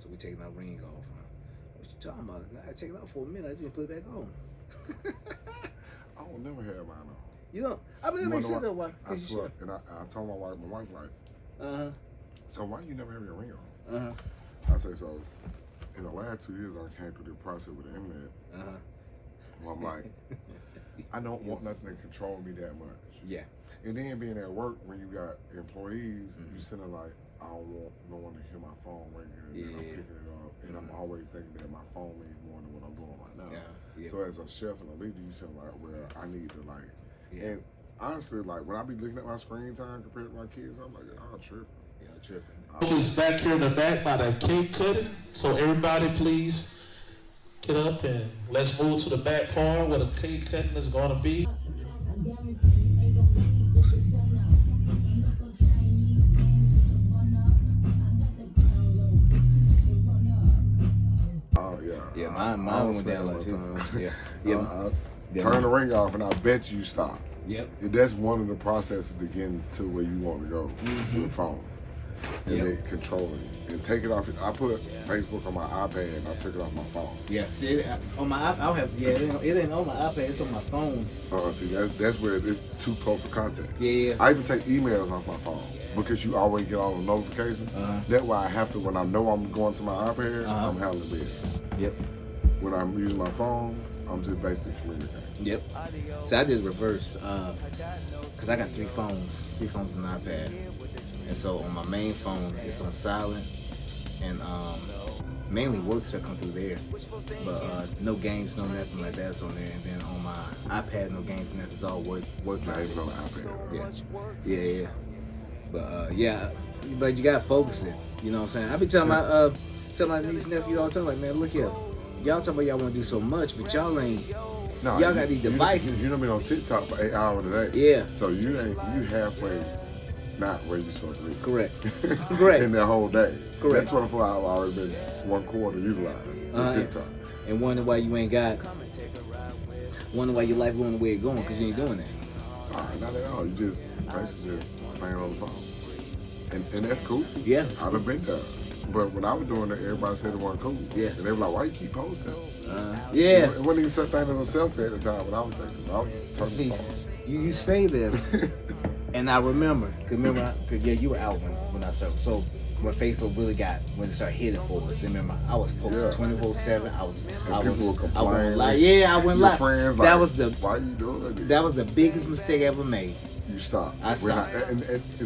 So we taking our ring off. Huh? What you talking about? I take it off for a minute. I just put it back on. I don't never have mine on. You know, I mean, it makes sense though. Why? I swear, and I told my wife like, so why you never have your ring on? I say, so in the last 2 years, I came through the process with the internet. Well, I'm like, I don't want nothing to control me that much. Yeah. And then being at work, when you got employees, you sitting like, I don't want no one to hear my phone ringing, and I'm picking it up, and I'm always thinking that my phone means more than what I'm doing right now. So as a chef and a leader, you feel like, well, I need to like, and honestly, like when I be looking at my screen time compared to my kids, I'm like, oh, tripping. Yeah, tripping. Is back here in the back by the cake cutting. So everybody, please get up and let's move to the back part where the cake cutting is going to be. Yeah, mine went down like too. Turn the ring off, and I bet you stop. Yep. That's one of the processes to get to where you want to go with the phone. And they controlling it. And take it off. I put Facebook on my iPad, and I took it off my phone. Yeah. See, on my I don't have. Yeah, it ain't on my iPad. It's on my phone. See, that's where it's too close to contact. Yeah. I even take emails off my phone because you always get all the notifications. That's why I have to, when I know I'm going to my iPad, I'm handling it. Yep. When I'm using my phone, I'm just basically communicating. Yep. So I did reverse, cause I got three phones on the iPad, and so on my main phone it's on silent, and mainly work stuff come through there, but no games, no nothing like that's on there. And then on my iPad, no games, nothing. It's all work. Games on the iPad. Yeah. But but you gotta focus it. You know what I'm saying? I be telling my niece and nephew all the time, like, man, look here, y'all talking about y'all want to do so much, but y'all ain't. No, y'all got these devices. You don't be on TikTok for 8 hours a day. Yeah. So you halfway not where you supposed to be. Correct. In that whole day. Correct. That 24 hours already been 1/4 utilized with TikTok. And wonder why you ain't got. Wonder why your life going the way it's going because you ain't doing that. Not at all. You just basically just playing on the phone. And that's cool. Yeah. I've been there. But when I was doing it, everybody said it wasn't cool. Yeah. And they were like, why you keep posting? Yeah. It wasn't even such thing as a selfie at the time, but I was just turning the phone. You say this, and I remember, cause you were out when I started. So when Facebook really when it started hitting for us, remember, I was posting 24/7. I wouldn't lie. Yeah, I wouldn't lie. Friends, that like, was the. Why are you doing that? That was the biggest mistake I ever made. You stopped. I stopped. And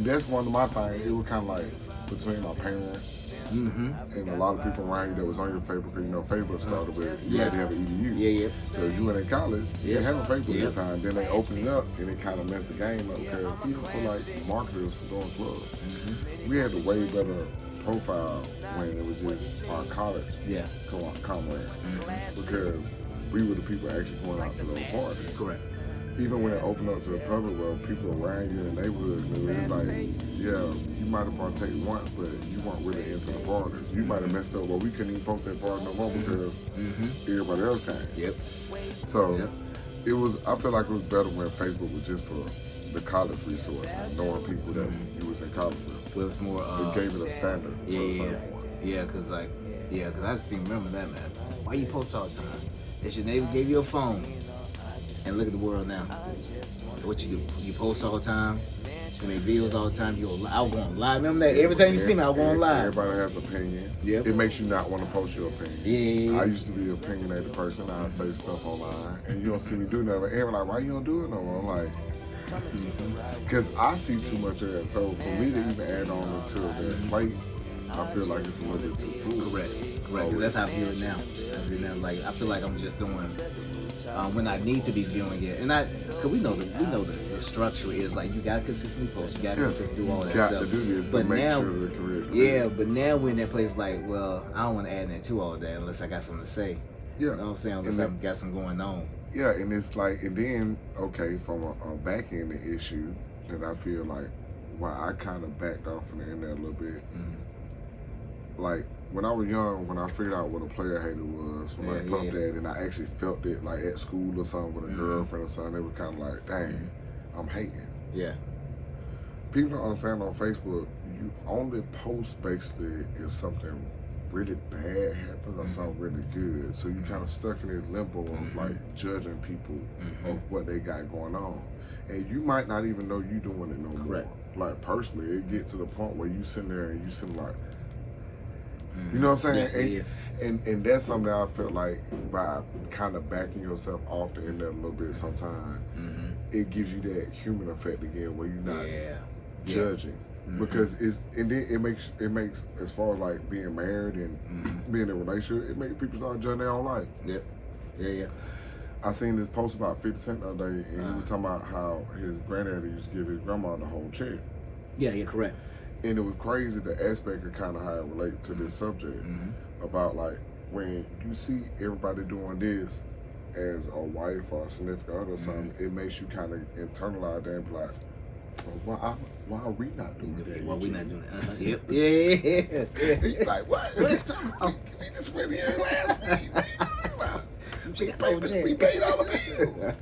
that's one of my things. It was kind of like between my parents. And a lot of people around you that was on your Facebook, because you know Facebook started with you had to have an EDU. Yeah. So if you went in college, you didn't have a Facebook at the time. Then they opened it up, and it kind of messed the game up. Because even for like marketers for doing clubs, we had a way better profile when it was just our college comrades. Because we were the people actually going out to those parties. Correct. Even when it opened up to the public, well, people around you in the neighborhood knew. It was like, you might have partaken once, but you weren't really into the parties. You might have messed up. Well, we couldn't even post that party no more because everybody else came. Yep. So it was. I feel like it was better when Facebook was just for the college resource, knowing people that you was in college with. Well, it's more. It gave it a standard. Yeah, cause I just didn't remember that, man. Why you post all the time? If your neighbor gave you a phone. And look at the world now. What you do? You post all the time. You make videos all the time. I won't lie. Remember that? Every time you see me, I won't lie. Everybody has an opinion. Yep. It makes you not want to post your opinion. Yeah. I used to be an opinionated person. I say stuff online, and you don't see me do nothing. Everybody like, why you don't do it no more? I'm like, because I see too much of that. So for me to even add on to the plate, I feel like it's a little bit too full. Correct. Because that's how I feel it now. Like I feel like I'm just doing. When I need to be viewing it, and cause we know the structure is like you gotta consistently post, you gotta consistently do all that stuff. To do this but to make now, sure the career. Yeah, but now we're in that place like, well, I don't want to add that to all that unless I got something to say. Yeah, you know what I'm saying? Unless I've got something going on. Yeah, and it's like, and then from a back end issue that I feel like why I kind of backed off from the internet a little bit. Like when I was young, when I figured out what a player hater was from like Puff Daddy, and I actually felt it like at school or something with a girlfriend or something, they were kind of like, dang, I'm hating. Yeah. People don't understand on Facebook, you only post basically if something really bad happened or something really good. So you kind of stuck in this limbo of like judging people of what they got going on. And you might not even know you doing it no more. Like personally, it get to the point where you sitting there and you sitting like, you know what I'm saying? And that's something that I felt like by kind of backing yourself off the end of a little bit sometimes, it gives you that human effect again where you're not judging. Because and then it makes as far as like being married and being in a relationship, it makes people start judging their own life. I seen this post about 50 Cent the other day, and he was talking about how his granddaddy used to give his grandma the whole check. Correct. And it was crazy the aspect of kind of how it relates to this subject about like when you see everybody doing this as a wife or a significant other or something, it makes you kind of internalize that and be like, well, why are we not doing that? Why we not doing that? And you're like, what? What are you talking about? We just went here last week. We paid all the bills.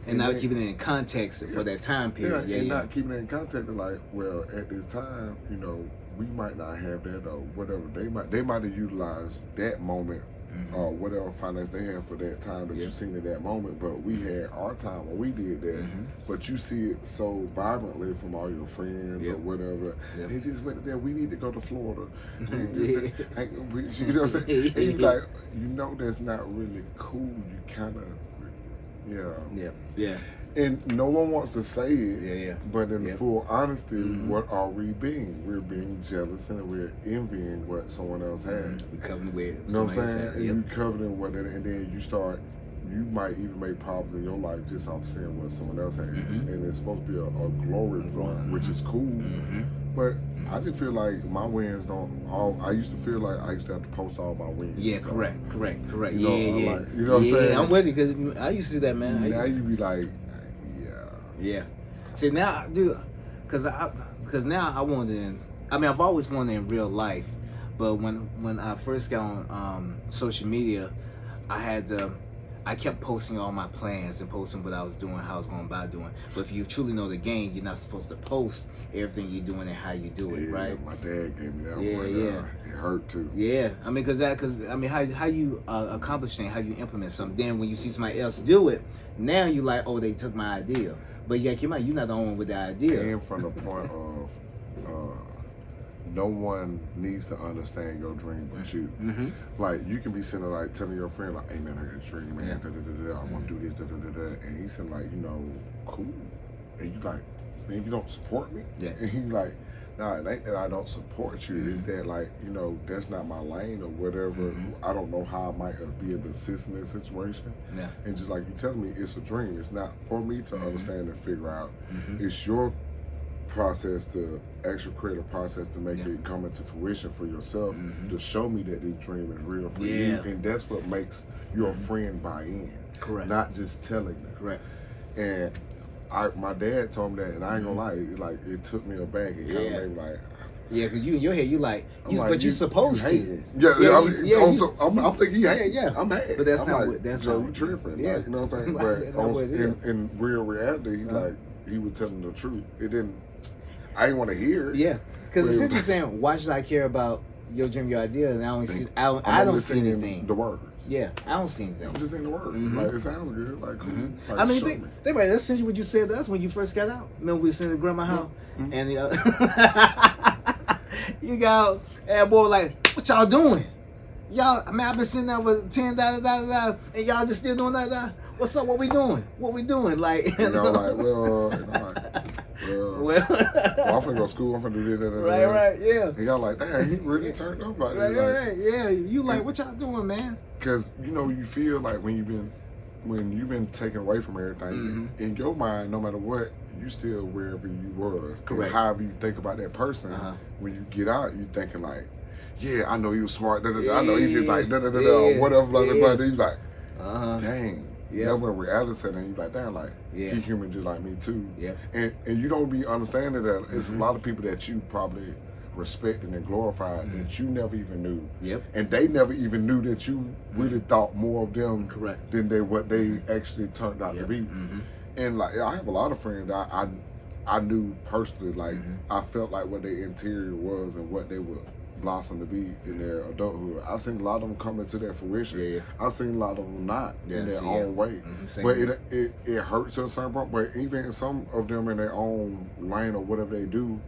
And not keeping it in context for that time period. Not keeping it in context, like, well, at this time, you know, we might not have that or whatever. They might have utilized that moment or whatever finance they had for that time that you seen at that moment, but we had our time when we did that. But you see it so vibrantly from all your friends or whatever. They just went there. We need to go to Florida. You know what I'm saying? And you like, you know, that's not really cool. You kind of. And no one wants to say it, but in full honesty, what are we being? We're being jealous and we're envying what someone else has. We coveting with you know what I'm saying? And you coveting what it, and then you might even make problems in your life just off seeing what someone else has. And it's supposed to be a glory run, which is cool. But I just feel like my wins I used to feel like I used to have to post all my wins. Correct. You know, you know what I'm saying? I'm with you because I used to do that, man. Now you be like, See, now, dude, because now I want to, I've always wanted in real life, but when I first got on social media, I kept posting all my plans and posting what I was doing, how I was going about doing. But if you truly know the game, you're not supposed to post everything you're doing and how you do it, right? My dad gave me that one. It hurt too. How you accomplish things, how you implement something. Then when you see somebody else do it, now you like, oh, they took my idea. But you're not the only one with the idea. And from the point of no one needs to understand your dream but you. Like, you can be sitting there, like, telling your friend, like, hey, man, I got a dream, man, I want to do this, and he's saying, like, you know, cool. And you like, man, you don't support me? And he's like, nah, it ain't that I don't support you. It's that, like, you know, that's not my lane or whatever. I don't know how I might be able to assist in this situation. And just like you telling me, it's a dream. It's not for me to understand and figure out. It's your process to actually create a process to make it come into fruition for yourself, to show me that this dream is real for you. And that's what makes your friend buy in. Not just telling them. And my dad told me that, and I ain't gonna lie, it took me aback. It kind of made me like, because you in your head, you like, but you're supposed to. I'm thinking he hating. I'm mad. But that's not like, what, that's Joe, not you tripping. Yeah. Like, you know what I'm saying? But in real reality, he was telling the truth. It didn't, I didn't want to hear it. Because essentially saying, why should I care about your dream, your idea, and I don't see anything. The words. I don't see anything. I'm just saying the words. Like, it sounds good. Like, cool. Like, think about it. That's essentially what you said to us when you first got out. Remember we were sitting at grandma's house, and you go, and boy, like, what y'all doing? Y'all, I've been sitting there for 10 and y'all just still doing that. What's up? What we doing? Like, well, I'm finna go to school. I'm finna do this. And y'all like, damn, you really turned up like this. You like, what y'all doing, man? Because, you know, you feel like when you've been taken away from everything, in your mind, no matter what, you still wherever you was. Correct. And however you think about that person, when you get out, you thinking like, I know he was smart. I know he just like whatever. Blah blah blah. He's like, dang. Yeah, when reality set in, you're like, damn, like, he human just like me too. And you don't be understanding that it's a lot of people that you probably respected and glorified that you never even knew. And they never even knew that you really thought more of them than what they actually turned out to be. And like, I have a lot of friends that I knew personally, like, I felt like what their interior was and what they would blossom to be in their adulthood. I've seen a lot of them come into their fruition. Yeah. I've seen a lot of them not in their own way. Mm-hmm. But it hurts to a certain point. But even some of them in their own lane or whatever they do,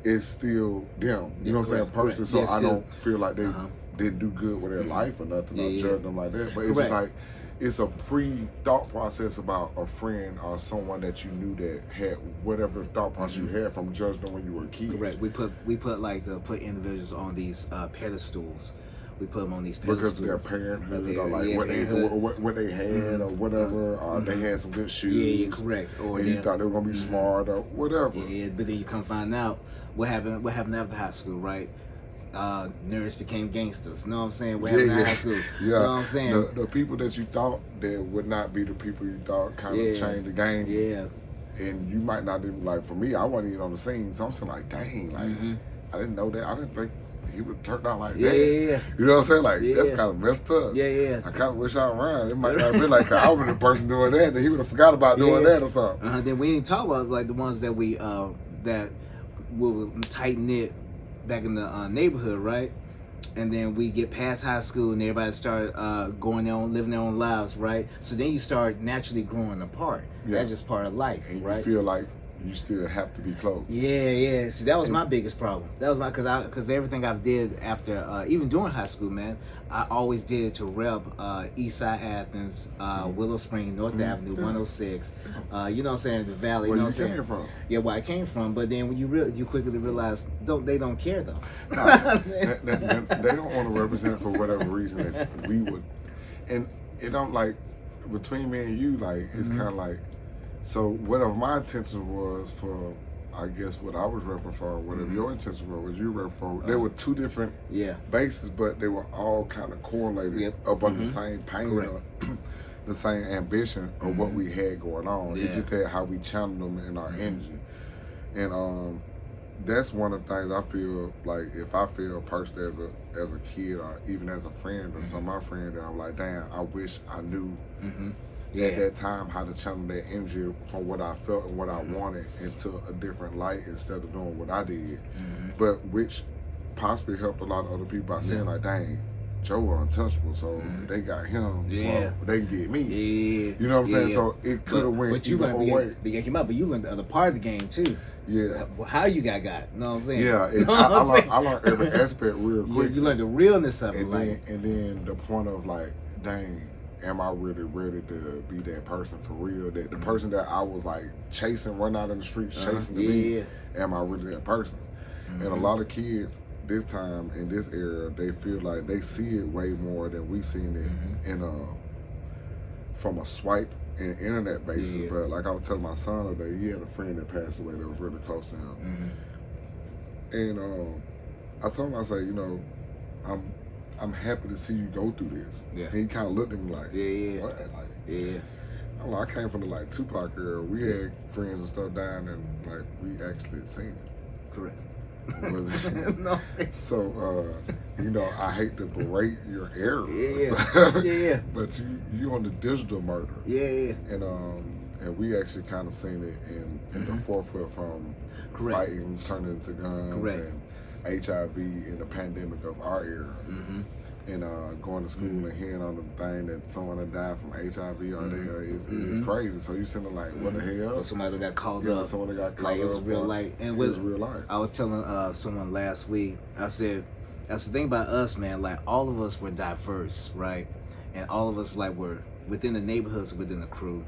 it's still them. You know what I'm saying? Personally, so I don't feel like they didn't do good with their life or nothing. I judge them like that. But it's just like, it's a pre-thought process about a friend or someone that you knew that had whatever thought process you had from judging them when you were a kid. Correct. We put individuals on these pedestals. We put them on these pedestals because of their parenthood or like what they had or whatever, or they had some good shoes. Yeah, correct. Or and you thought they were gonna be smart or whatever. Yeah, but then you come find out what happened. What happened after high school, right? Nerds became gangsters. You know what I'm saying? What happened in high school? You know what I'm saying? The people that you thought that would not be the people you thought kind of changed the game. Yeah. And you might not even, like, for me, I wasn't even on the scene. So I'm saying, like, dang, like, I didn't know that. I didn't think he would turn out like that. Yeah. You know what I'm saying? Like, that's kind of messed up. Yeah. I kind of wish I was around. It might not have been like, I was the person doing that, and he would have forgot about doing that or something. Then we didn't talk about, like, the ones that we, that were tight-knit back in the neighborhood, right? And then we get past high school and everybody start going their own, living their own lives, right? So then you start naturally growing apart. That's just part of life, and right? You feel like you still have to be close. Yeah. See, that was my biggest problem. That was because everything I've did after, even during high school, man, I always did to rep Eastside Athens, Willow Spring, North Avenue, 106. You know what I'm saying? The Valley. Where you know what I'm saying? saying? From? Yeah, where I came from. But then when you quickly realize they don't care though. They don't want to represent for whatever reason that we would, and it don't, like, between me and you, like, it's kind of like, so whatever my intention was for, I guess what I was repping for, whatever your intention was you repping for. There were two different bases, but they were all kind of correlated up under the same pain, or the same ambition of what we had going on. It's just that how we channeled them in our energy, and that's one of the things I feel like, if I feel personally as a kid or even as a friend or some of my friends, that I'm like, damn, I wish I knew at that time how to channel that energy from what I felt and what I wanted into a different light instead of doing what I did. But which possibly helped a lot of other people by saying, like, dang, Joe was untouchable, so they got him. Well, they can get me. You know what I'm saying? So it could have went but you either way. But you learned the other part of the game too. Yeah. How you got. You know what I'm saying? Yeah. I learned every aspect real quick. You learned the realness of it. And then the point of, like, dang, am I really ready to be that person for real? That the person that I was, like, chasing, running out in the streets, chasing to be, am I really that person? And a lot of kids this time in this era, they feel like they see it way more than we seen it in from a swipe and internet basis. But like I was telling my son today, he had a friend that passed away that was really close to him. And I told him, I said, you know, I'm happy to see you go through this. And he kind of looked at me like, what? Like, I'm like, I came from the, like, Tupac era. We had friends and stuff dying, and, like, we actually had seen it. Correct. So, you know, I hate to berate your errors. But you on the digital murder. And we actually kind of seen it in the forefront from fighting turning into guns and HIV in the pandemic of our era. And going to school and hearing on the thing that someone had died from HIV or there is crazy. So you sitting like, what the hell? Or somebody that got called up. Someone that got called like, up. It was real life. And it was real life. I was telling someone last week, I said, that's the thing about us, man. Like, all of us were diverse, right? And all of us, like, were within the neighborhoods, within the crew.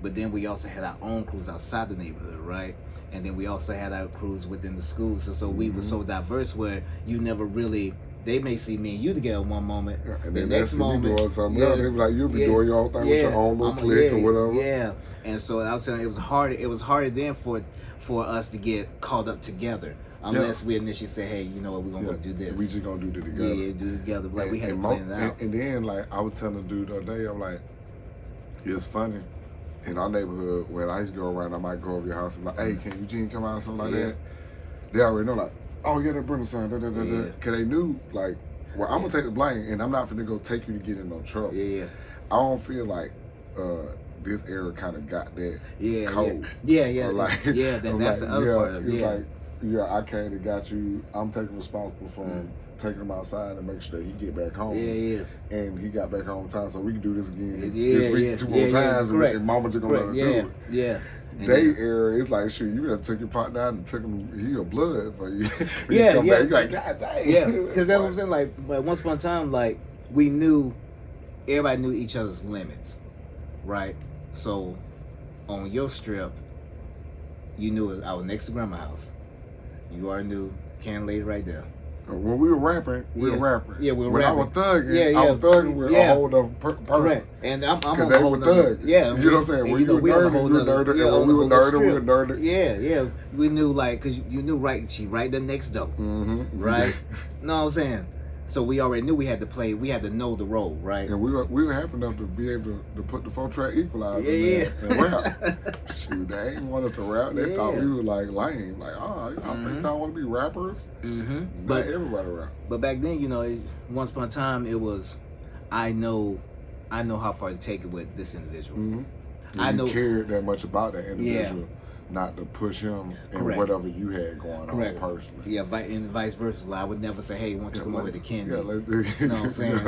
But then we also had our own crews outside the neighborhood, right? And then we also had our crews within the schools. So we were so diverse where you never really... They may see me and you together one moment, and then the next moment, doing something else. They be like, you'll be doing your own thing with your own little clique or whatever. And so I was saying it was harder then for us to get called up together. Unless we initially say, hey, you know what, we're going to go do this. We just going to do it together. Do it together. Like, we had to plan it out. And then, like, I was telling the dude the other day, I'm like, it's funny. In our neighborhood, when I used to go around, I might go over your house and be like, hey, can Eugene come out or something like that? They already know, like, oh, yeah, that Brenda son, Because they knew, like, well, I'm going to take the blame, and I'm not finna go take you to get in no trouble. I don't feel like this era kind of got that code. Like, that's the other part of it. Like, yeah, I came and got you. I'm taking responsible for taking him outside and make sure that he get back home. Yeah. And he got back home in time, so we can do this again this week 2 more times. And Mama just gonna let her do it. Yeah. They era, it's like, shoot, you have took your partner out and took him, he a blood for you. Yeah. Back, you're like, God dang. Yeah, because that's what I'm saying. Like once upon a time, like everybody knew each other's limits, right? So on your strip, you knew I was next to grandma's house. You already knew Can Lady right there. When we were rapping, we were rapping. Yeah, we were when rapping. I was thugging, I was thugging with a whole other person. Correct. And I'm on they a whole were nother. thugs. Yeah. You know what I'm saying? When you were nerdy, we were nerdy. And when we were nerdy, we were nerdy. Yeah. We knew, like, because you knew, right, she right there next door. Mm-hmm. Right? Know what I'm saying? So we already knew we had to play, we had to know the role, right? And we were happy enough to be able to put the 4-track equalizer in there and rap. Shoot, they ain't wanted to rap. They thought we were like lame. Like, oh, y'all think y'all want to be rappers? Mm-hmm. But everybody rap. But back then, you know, once upon a time, it was, I know how far to take it with this individual. Mm-hmm. I know cared that much about that individual. Not to push him in whatever you had going on personally. Yeah, and vice versa. Like, I would never say, "Hey, why don't you come over to candy?" Yeah, let's do it. You know what I'm saying?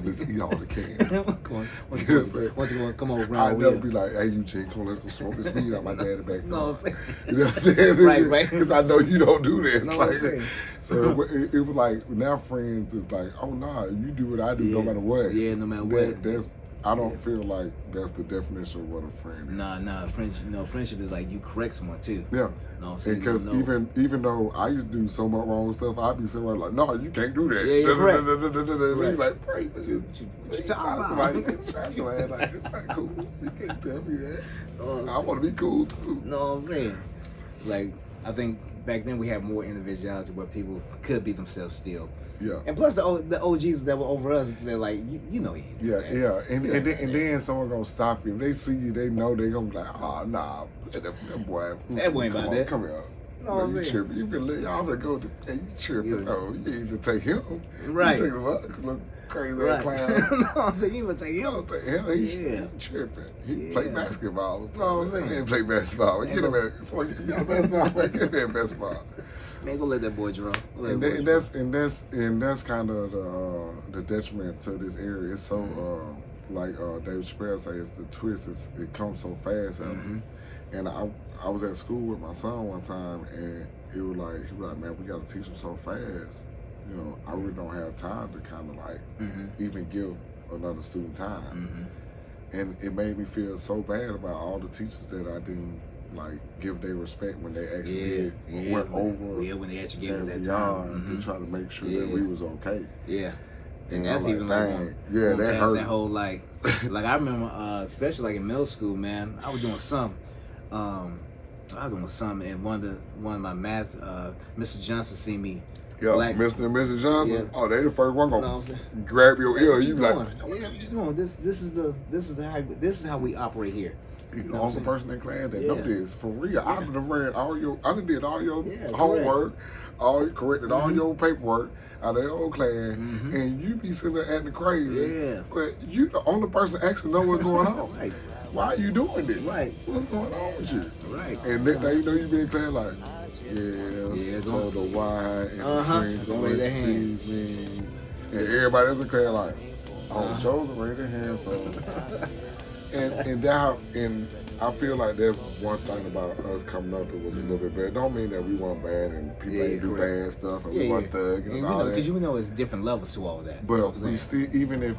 Let's eat all the candy. Why don't you come over? I'd never be like, "Hey, Eugene, come on, let's go smoke this weed out my dad's back." No, I'm saying. You know what I'm saying? Right. Because I know you don't do that. No, like, so it was like now friends is like, "Oh nah, you do what I do, no matter what." Yeah, no matter what. That's I don't feel like that's the definition of what a friend is. Nah, friendship. You know, friendship is like you correct someone too. Yeah. No, because even though I used to do so much wrong stuff, I'd be sitting there like, no, you can't do that. Yeah, you're correct. You're like, pray, what you talking about? Like, it's not cool. You can't tell me that. I want to be cool too. No, I'm saying, like, I think back then we had more individuality where people could be themselves still. Yeah. And plus the OGs that were over us, they're like, you know he. Yeah. And then someone gonna stop you. If they see you, they know they gonna be like, oh nah, that boy. That boy ain't about that. Come here. No, you tripping. You feel y'all finna go to you tripping. No, you ain't even take him. Right. You take him up, look crazy ass clown. No, I'm saying you even take him. No, take him. He's tripping. He play basketball. No, I'm saying. He didn't play basketball. Get him at basketball. Get him at basketball. Man, go let that boy draw. And that's kind of the detriment to this area. It's so like David Chappelle says, the twist is it comes so fast. And I was at school with my son one time, and he was like, man, we got to teach him so fast. You know, I really don't have time to kind of like even give another student time. And it made me feel so bad about all the teachers that I didn't like give their respect when they actually went over when they actually gave us that time to try to make sure that we was okay. And that's even like that hurt. That whole like I remember especially like in middle school, man, I was doing something and one of my math Mr. Johnson see me. Yeah, Mr. and Mrs. Johnson. Oh, they the first one gonna grab your ear. You like, what you doing? This is how we operate here. You the only person in class that know this for real. I done read I done did all your homework, corrected all your paperwork out of your old class, and you be sitting there acting crazy. But you the only person actually know what's going on. Why are you doing this? What's going on with you? And then you know you be in class like, so the Y in between the parentheses, and everybody else in class like, oh, Joseph raised their hand, so. And I feel like that's one thing about us coming up. It was a little bit bad. Don't mean that we weren't bad and people ain't do bad stuff and we weren't thug and all that. Because you know it's different levels to all of that. But we still, even if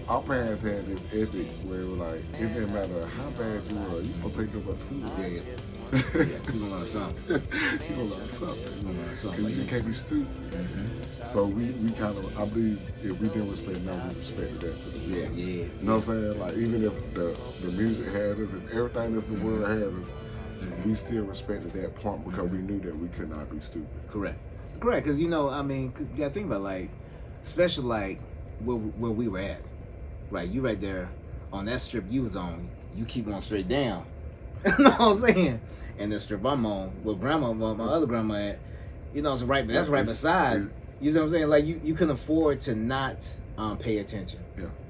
our parents had this ethic where it was like, it didn't matter how bad you were, you gonna take them to school. You gonna learn something. You gonna learn something. Because you can't be stupid. So we kind of, I believe if we didn't respect now, we respected that to the full. You know what I'm saying? Like even if the music had us, if everything that's the world had us, we still respected that point because we knew that we could not be stupid. Correct. Because you know, I mean, you gotta think about like, especially like where we were at, right? You right there on that strip you was on, you keep going straight down. You know what I'm saying? And the strip I'm on, where my other grandma at, you know, it's that's right beside. You know what I'm saying? Like you couldn't afford to not pay attention.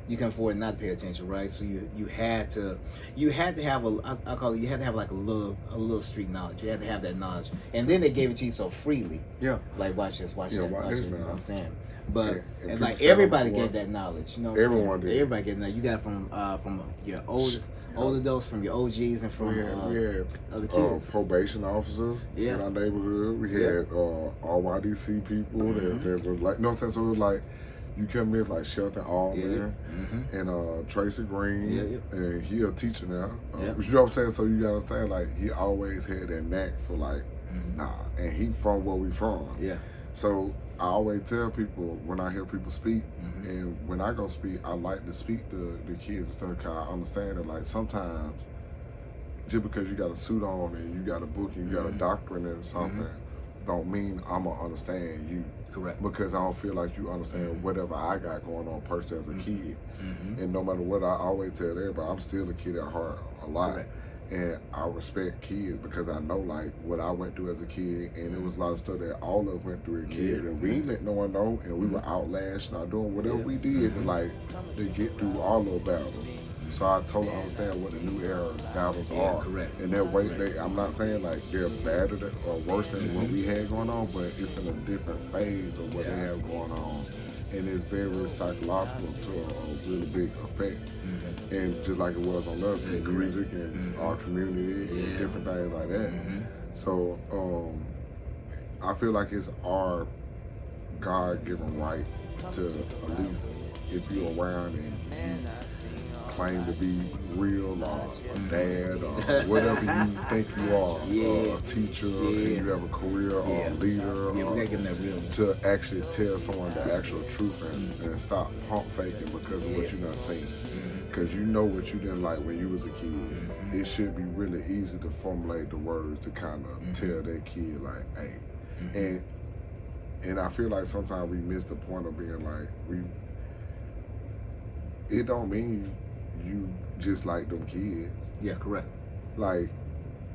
You can afford not to pay attention, right? So you had to have I call it, you had to have like a little street knowledge. You had to have that knowledge, and then they gave it to you so freely. Yeah. Like watch this, watch Yeah, that, watch watch this it. You know now. what I'm saying? But And and like people everybody sell them get for that knowledge. You know, what Everyone I'm saying? did. Everybody get that. You got from your older adults, from your OGs, and from we had other kids. probation officers in our neighborhood. We had RYDC people that was like, you know what I'm saying? So it was like, you come in like Shelton Allman and Tracy Green, and he a teacher now. You know what I'm saying? So you gotta understand, like, he always had that knack for like, and he from where we from. Yeah. So I always tell people when I hear people speak, and when I go speak, I like to speak to the kids and stuff, because I understand that, like, sometimes just because you got a suit on and you got a book and you got a doctorate in something, don't mean I'm gonna understand you. Correct. Because I don't feel like you understand whatever I got going on personally as a kid. And no matter what, I always tell everybody, I'm still a kid at heart a lot. Correct. And I respect kids because I know like what I went through as a kid, and it was a lot of stuff that all of us went through as kids, and we ain't let no one know, and we were outlashing or doing whatever we did to get through all those battles. So I totally understand what the new era battles are. Correct. And that way, I'm not saying like they're better or worse than what we had going on, but it's in a different phase of what they have going on. And it's very psychological to a really big effect. And just like it was on us, with music and our community and different things like that. So I feel like it's our God-given right to, at least if you're around and you claim to be real or a dad or whatever you think you are, a teacher, and you have a career or a leader, we gotta give them that realness. to actually tell someone the actual truth and stop pump faking because of what you're not saying. Because you know what you didn't like when you was a kid. It should be really easy to formulate the words to kind of tell that kid like, hey. And I feel like sometimes we miss the point of being like, it don't mean you just like them kids. Yeah, correct. Like,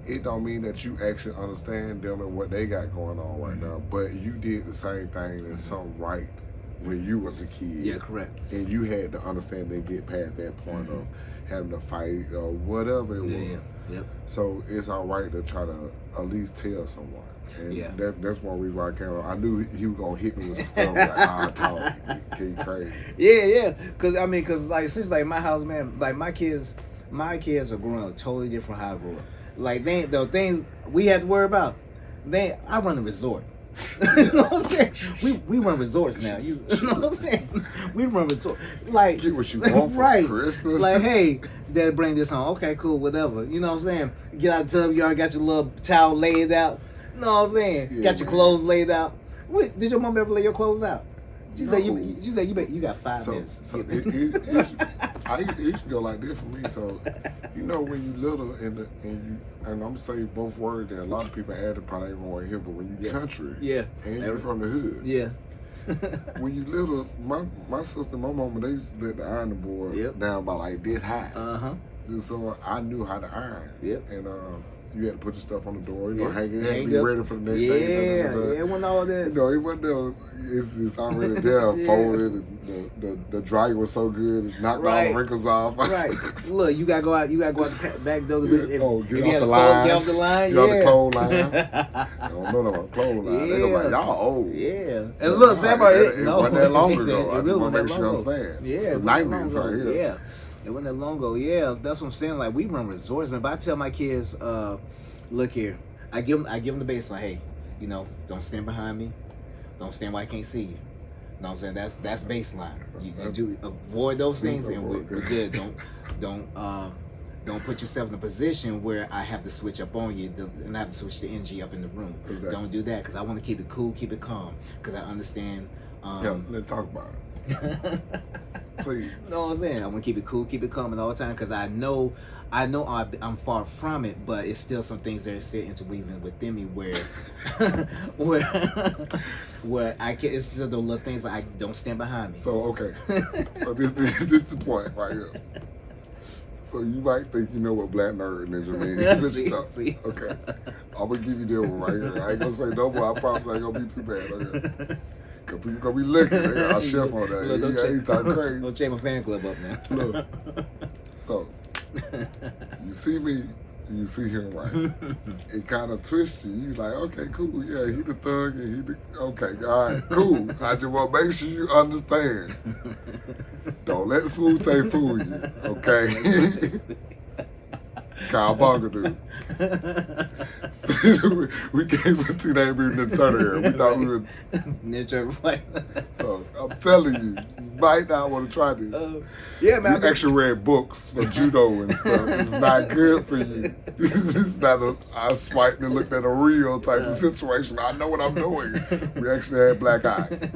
it don't mean that you actually understand them and what they got going on right now, but you did the same thing and something right when you was a kid. Yeah, correct. And you had to understand and get past that point of having to fight or whatever it was. Yep. So it's all right to try to at least tell someone. And that's one reason why I came on. I knew he was gonna hit me with some stuff like, I talk, he crazy. Yeah. Cause like since like my house, man, like my kids are growing up totally different how I grew up. Like the things we had to worry about. I run a resort. You know what I'm saying? We run resorts now. You know what I'm saying? We run resorts. Like, get what you want for Christmas. Like, hey, Dad, bring this home. Okay, cool, whatever. You know what I'm saying? Get out the tub, you already got your little towel laid out. You know what I'm saying? Yeah, got your clothes laid out. Wait, did your mom ever lay your clothes out? She said you got 5 minutes. So it used to go like this for me. So you know when you little and I'm gonna say both words that a lot of people add to probably ain't gonna hear, but when you country, and you're from the hood, when you little, my sister, my mama, they used to let the ironing board down by like this high. And so I knew how to iron. And you had to put your stuff on the door, hang it, be ready for the next day. It wasn't all that. You know, it wasn't there. It's just already there, folded. The dryer was so good, it knocked all the wrinkles off. Right. Look, you gotta go out the back door. Get off the line. Get off the line. Get off the clothesline. I don't know about clothesline. They go like, y'all old. Yeah. And look, Sam, it wasn't that long ago. It really wasn't that make sure long you ago. understand. Yeah. It's the 90s out here. Yeah. It wasn't that long ago. Yeah, that's what I'm saying. Like, we run resorts, man. But I tell my kids, look here. I give them the baseline. Hey, don't stand behind me. Don't stand where I can't see you. You know what I'm saying? That's baseline. You do avoid those things, and we're good. Don't put yourself in a position where I have to switch up on you and I have to switch the energy up in the room. Exactly. Don't do that, because I want to keep it cool, keep it calm, because I understand. Let's talk about it. Please. You know what I'm saying? I want to keep it cool, keep it calm, and all the time, because I know I'm far from it, but it's still some things that are still interweaving within me where where I can. It's just those little things like, don't stand behind me. So okay, so this is the point right here. So you might think you know what black nerd ninja means. See. Okay, I'm gonna give you this one right here. I ain't gonna say no more. I promise I ain't gonna be too bad. Okay. Cause people gonna be looking. They got our chef on that. Look, He talking crazy. Don't change my fan club up now. Look. So, you see me, you see him, right? It kind of twists you. You like, okay, cool. Yeah, he the thug and he the, okay, all right, cool. I just want to make sure you understand. Don't let the smooth tape fool you, okay? Cowabunga, dude. We came to Teenage Mutant Ninja Turtle here. We thought we were Ninja Turtle fight. So I'm telling you, you might not want to try this. Yeah, man. You actually read books for judo and stuff. It's not good for you. It's not I swiped and looked at a real type of situation. I know what I'm doing. We actually had black eyes.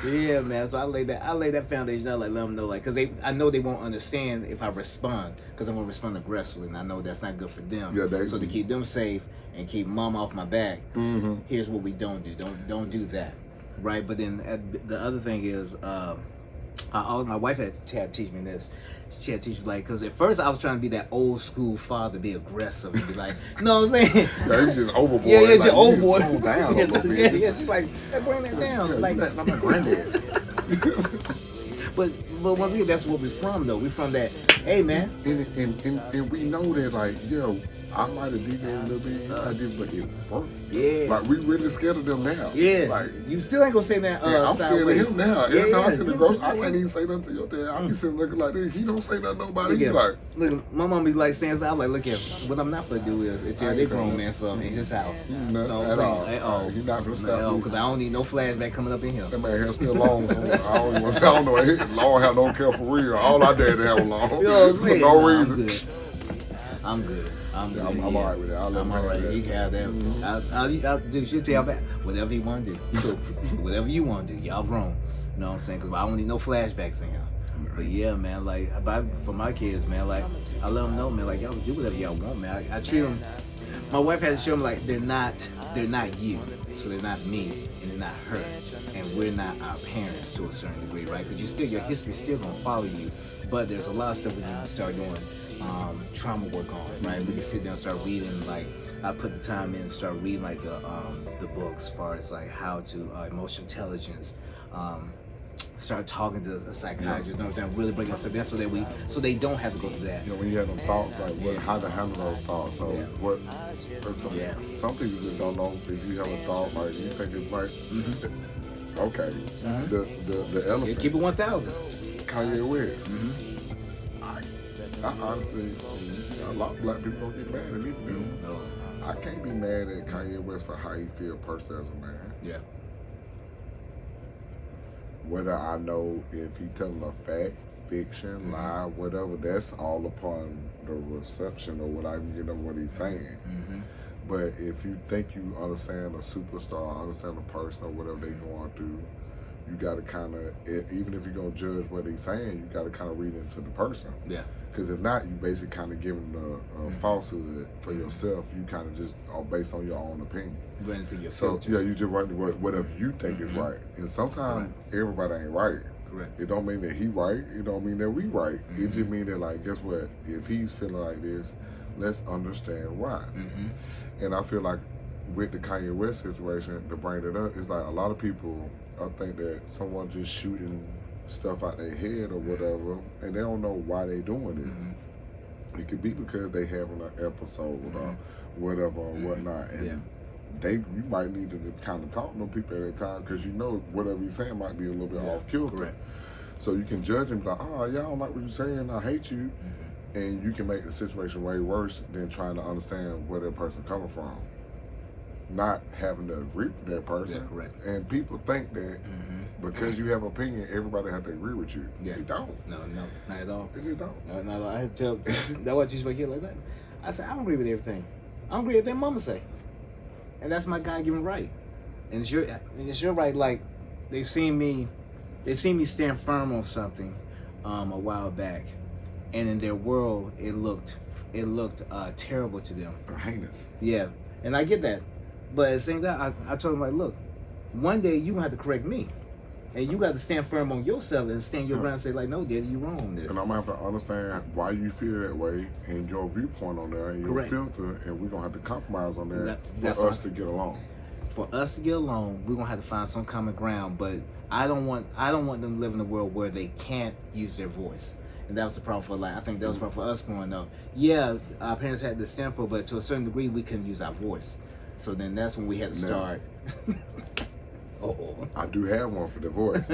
Yeah, man. So I laid that foundation out, like let them know, like, cause I know they won't understand if I respond, cause I'm gonna respond aggressively, and I know that's not good for them. Yeah, so to keep them safe and keep mom off my back, here's what we don't do. Don't do that, right? But then the other thing is, my wife had to teach me this. She had to teach me, like, because at first I was trying to be that old school father, be aggressive and be like, you know what I'm saying? Yeah, it's just overboard. Yeah, like, just overboard. Tone down a little bit. Yeah, she's like, hey, bring that down. Yeah, Like, I'm a granddad. but once again, that's where we're from, though. We're from that, hey, man. And we know that, like, yo, I might have deviated a little bit, I did, but it worked. Yeah. Like, we really scared of them now. Yeah. Like, you still ain't gonna say that. I'm scared of him now. Every time I see the you grocery, know, I can't even say nothing to your dad. I be sitting looking like this. He don't say nothing to nobody. He Look, like, look, my mom be like saying something. I'm like, look here, what I'm not gonna do is tell this grown man something in his house. Not You know what at I'm all. saying? At all. He not gonna stop. Because I don't need no flashback coming up in here. That man hair still long. So I don't know. Long hair don't care for real. All I did to have long. You know what I'm For saying? no Nah, reason. I'm good. I'm good. I'm all right with that. I'm all right. He can have that. I'll do shit to y'all back. Whatever he want to do. So, whatever you want to do. Y'all grown. You know what I'm saying? Because I don't need no flashbacks in here. But yeah, man, like, for my kids, man, like, I let them know, man, like, y'all do whatever y'all want, man. I treat them, my wife had to show them, like, they're not you. So they're not me, and they're not her. And we're not our parents to a certain degree, right? Because your history's still going to follow you. But there's a lot of stuff we need to start doing trauma work on, right? We can sit down and start reading, like, I put the time in and start reading, like, the books as far as, like, how to, emotional intelligence, start talking to a psychiatrist, you know what I'm saying? Really breaking stuff down so they don't have to go through that. You know, when you have them thoughts, like how to handle those thoughts. So some people just don't know if you have a thought, like you think it's right. Okay. The elephant. Yeah, keep it 1,000. Kanye West. I honestly, a lot of black people don't get mad at me for them. No. I can't be mad at Kanye West for how he feel personally as a man. Yeah. Whether I know if he telling a fact, fiction, lie, whatever, that's all upon the reception or what he's saying. But if you think you understand a superstar, understand a person or whatever they going through, you got to kind of, even if you're going to judge what he's saying, you got to kind of read into the person. Yeah. Because if not, you basically kind of giving a falsehood for yourself. You kind of just are based on your own opinion. Run into your filters. Yeah, you just run whatever you think is right. And sometimes everybody ain't right. Correct. It don't mean that he right. It don't mean that we right. It just mean that, like, guess what? If he's feeling like this, let's understand why. And I feel like with the Kanye West situation, to bring it up, it's like a lot of people think that someone just shooting stuff out their head or whatever, and they don't know why they doing it. It could be because they having an episode or whatever or whatnot, and you might need to kind of talk to them people at that time, because you know whatever you're saying might be a little bit off kilter. So you can judge them like, oh, y'all don't like what you're saying, I hate you, and you can make the situation way worse than trying to understand where that person coming from. Not having to agree with that person. Yeah, correct. And people think that because you have opinion, everybody have to agree with you. Yeah. They don't. No, not at all. They just don't. No, not at all. I had to tell, that's why I teach my kid like that. I said, I don't agree with everything. I don't agree with everything mama say. And that's my God-given right. And it's your right. Like, they seen me stand firm on something a while back, and in their world, it looked terrible to them. Heinous. Yeah, and I get that. But at the same time, I told him, like, look, one day you have to correct me. And you got to stand firm on yourself and stand your ground and say, like, no, Daddy, you wrong on this. And I'm going to have to understand why you feel that way and your viewpoint on there and your filter, and we're going to have to compromise on that for us to get along. for us to get along, we're gonna have to find some common ground. But I don't want them to live in a world where they can't use their voice. And that was the problem for I think that was the problem for us growing up. Yeah, our parents had the stand for, but to a certain degree, we couldn't use our voice. So then that's when we had to start. I do have one for the voice,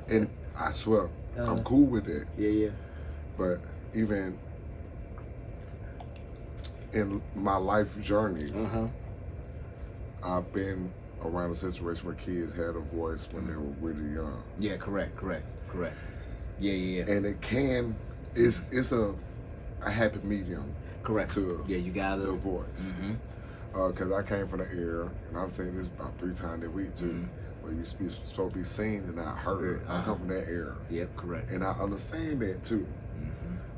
and I swear I'm cool with it. Yeah. But even in my life journeys, I've been around a situation where kids had a voice when they were really young. Yeah, correct. Yeah. And it's a happy medium. Correct. To you got the voice. Because I came from the era, and I'm saying this about 3 times a week too, where you're supposed to be seen and not heard. I come from that era. Yep, correct. And I understand that too.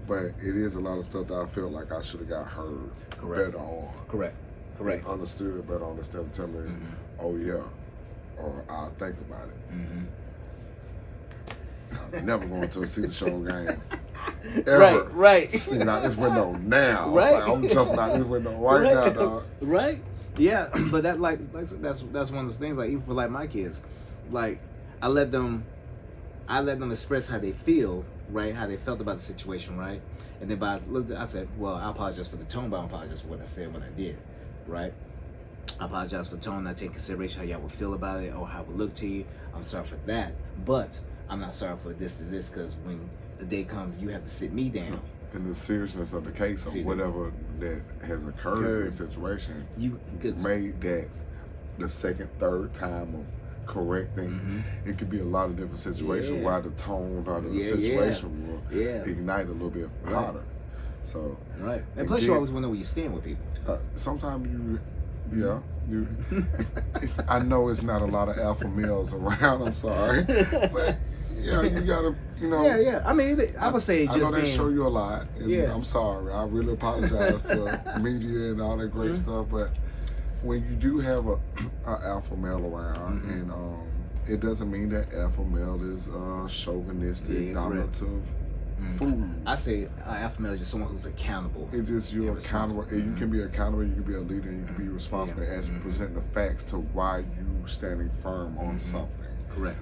But it is a lot of stuff that I feel like I should have got heard better on. Correct. Understood better on instead of telling me, oh yeah, or I'll think about it. I'm never going to a City Show game. Ever. Right. Sneaking out this window now. Right. Like, I'm jumping out this window right now, dog. Right. Yeah, but that that's one of those things. Like even for my kids, I let them express how they feel, right? How they felt about the situation, right? And then I said, well, I apologize for the tone, but I apologize for what I said, what I did, right? I apologize for the tone. I take consideration how y'all would feel about it or how it would look to you. I'm sorry for that, but I'm not sorry for this, because when the day comes, you have to sit me down. And the seriousness of the case or whatever that has occurred in the situation, you made that the second, third time of correcting. It could be a lot of different situations why the tone or the situation will ignite a little bit hotter. So and plus you always want to know where you stand with people. Sometimes you I know it's not a lot of alpha males around, I'm sorry, but you gotta, I mean, I would say just I know they being, show you a lot, and I'm sorry, I really apologize to media and all that great stuff, but when you do have a alpha male around, and it doesn't mean that alpha male is chauvinistic, dominative fool. I say alpha male is just someone who's accountable. It's just you're accountable, and you can be accountable, you can be a leader, and you can be responsible as you present the facts to why you standing firm on something. Correct.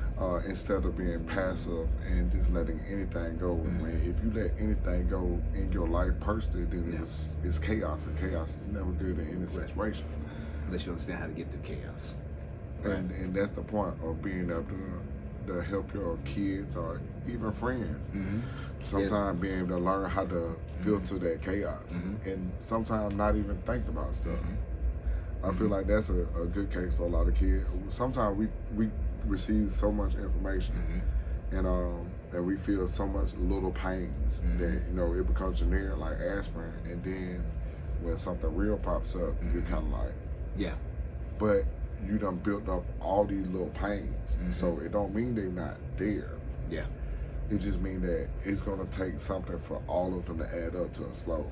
Instead of being passive and just letting anything go. If you let anything go in your life personally, then it's chaos, and chaos is never good in any situation. Unless you understand how to get through chaos. And that's the point of being able to help your kids or even friends. Sometimes being able to learn how to filter that chaos, and sometimes not even think about stuff. I feel like that's a good case for a lot of kids. Sometimes we receive so much information, and we feel so much little pains that it becomes generic like aspirin, and then when something real pops up, you're kind of like, but you done built up all these little pains, so it don't mean they're not there. It just means that it's gonna take something for all of them to add up to explode.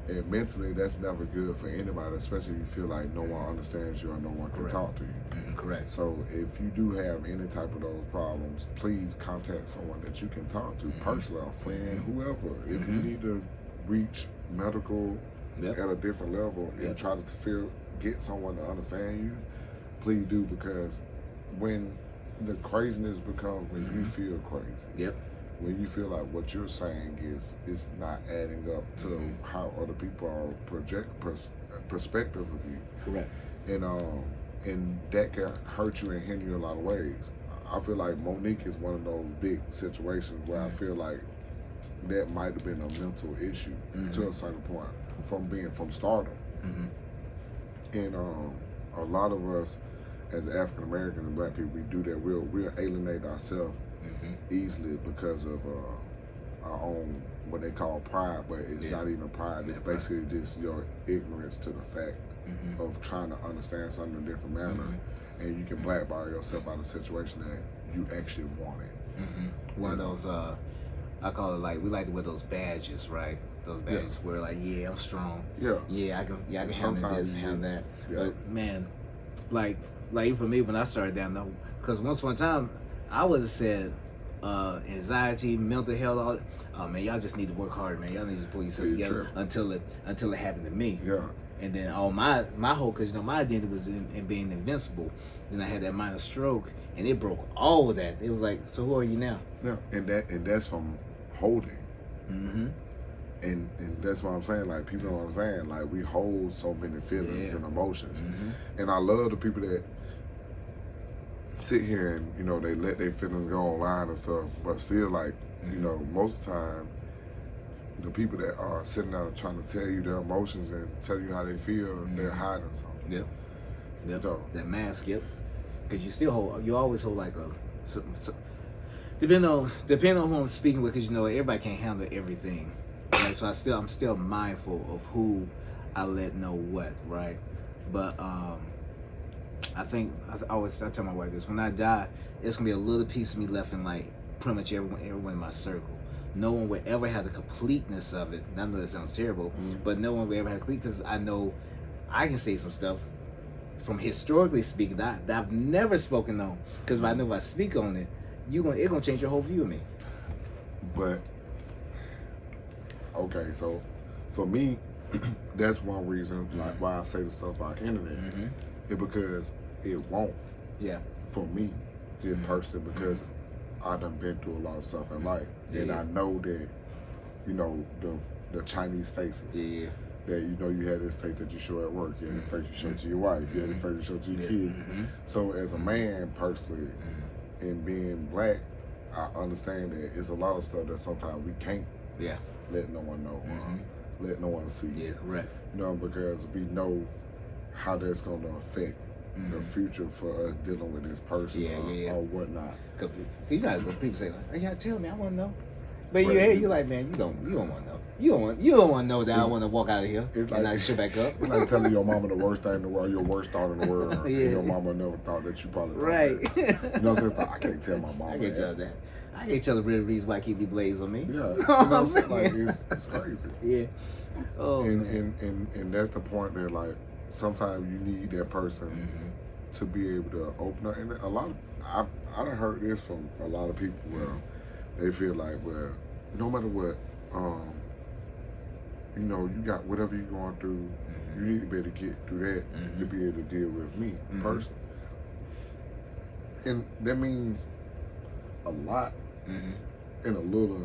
And mentally, that's never good for anybody, especially if you feel like no one understands you or no one can talk to you. Correct. So if you do have any type of those problems, please contact someone that you can talk to personally, a friend, whoever. If you need to reach medical at a different level and try to get someone to understand you, please do, because when the craziness becomes when you feel crazy. When you feel like what you're saying is not adding up to how other people are perspective of you. Correct. And that can hurt you and hinder you in a lot of ways. I feel like Monique is one of those big situations where I feel like that might have been a mental issue to a certain point from stardom. And a lot of us as African Americans and Black people, we do that. We'll alienate ourselves easily because of our own what they call pride, but it's not even pride. It's basically just your ignorance to the fact of trying to understand something in a different manner, and you can blackball yourself out of a situation that you actually wanted. One of those, I call it we like to wear those badges, right? Those badges where I'm strong. I can handle this, handle that. But man, even for me when I started down though, because once upon a time I would have said anxiety, mental health, oh man, y'all just need to work harder, man. Y'all need to pull yourself together until it happened to me. And then all my whole, because you know my identity was in being invincible. Then I had that minor stroke, and it broke all of that. It was like, so who are you now? Yeah, and that's from holding. Mm-hmm. And that's what I'm saying. Like, people know what I'm saying. Like, we hold so many feelings and emotions. Mm-hmm. And I love the people that sit here and, you know, they let their feelings go online and stuff. But still, like, you know, most of the time, the people that are sitting out trying to tell you their emotions and tell you how they feel, they're hiding something. Yep. You know? That mask, yep. Because you always hold like depending on who I'm speaking with, because you know everybody can't handle everything, right? So I'm still mindful of who I let know what, right? But I tell my wife this: when I die, there's gonna be a little piece of me left in like pretty much everyone in my circle. No one will ever have the completeness of it. I know that sounds terrible, but no one will ever have complete, because I know I can say some stuff from historically speaking that I've never spoken on, because I know if I speak on it, it's gonna change your whole view of me. But okay, so for me, that's one reason like why I say the stuff about the internet. It's because it won't. Yeah. For me, just personally, because I done been through a lot of stuff in life, and I know that, you know, the Chinese faces. Yeah. That, you know, you had this face that you show at work, you had the face you show to your wife, you had the face you show to your kid. So as a man, personally, and being black, I understand that it's a lot of stuff that sometimes we can't let no one know, let no one see. Yeah, correct. You know, because we know how that's going to affect the future for us dealing with this person or whatnot. Cause you guys, people say like, "Yeah, tell me, I want to know." But you're like, man, you don't want to know. You don't want to know that I want to walk out of here and I shit back up. It's like telling your mama the worst thing in the world, your worst thought in the world, and your mama never thought that you probably thought that. You know what I'm saying? I can't tell my mama. I can't tell that. I can't tell the real reason why I keep the blaze on me. Yeah, you know what I'm saying? Like, it's crazy. Yeah. Oh, and that's the point that, like, sometimes you need that person to be able to open up. And a lot of I done heard this from a lot of people where they feel like, well, no matter what, you know, you got whatever you're going through, you need to be able to get through that to be able to deal with me personally. And that means a lot and a little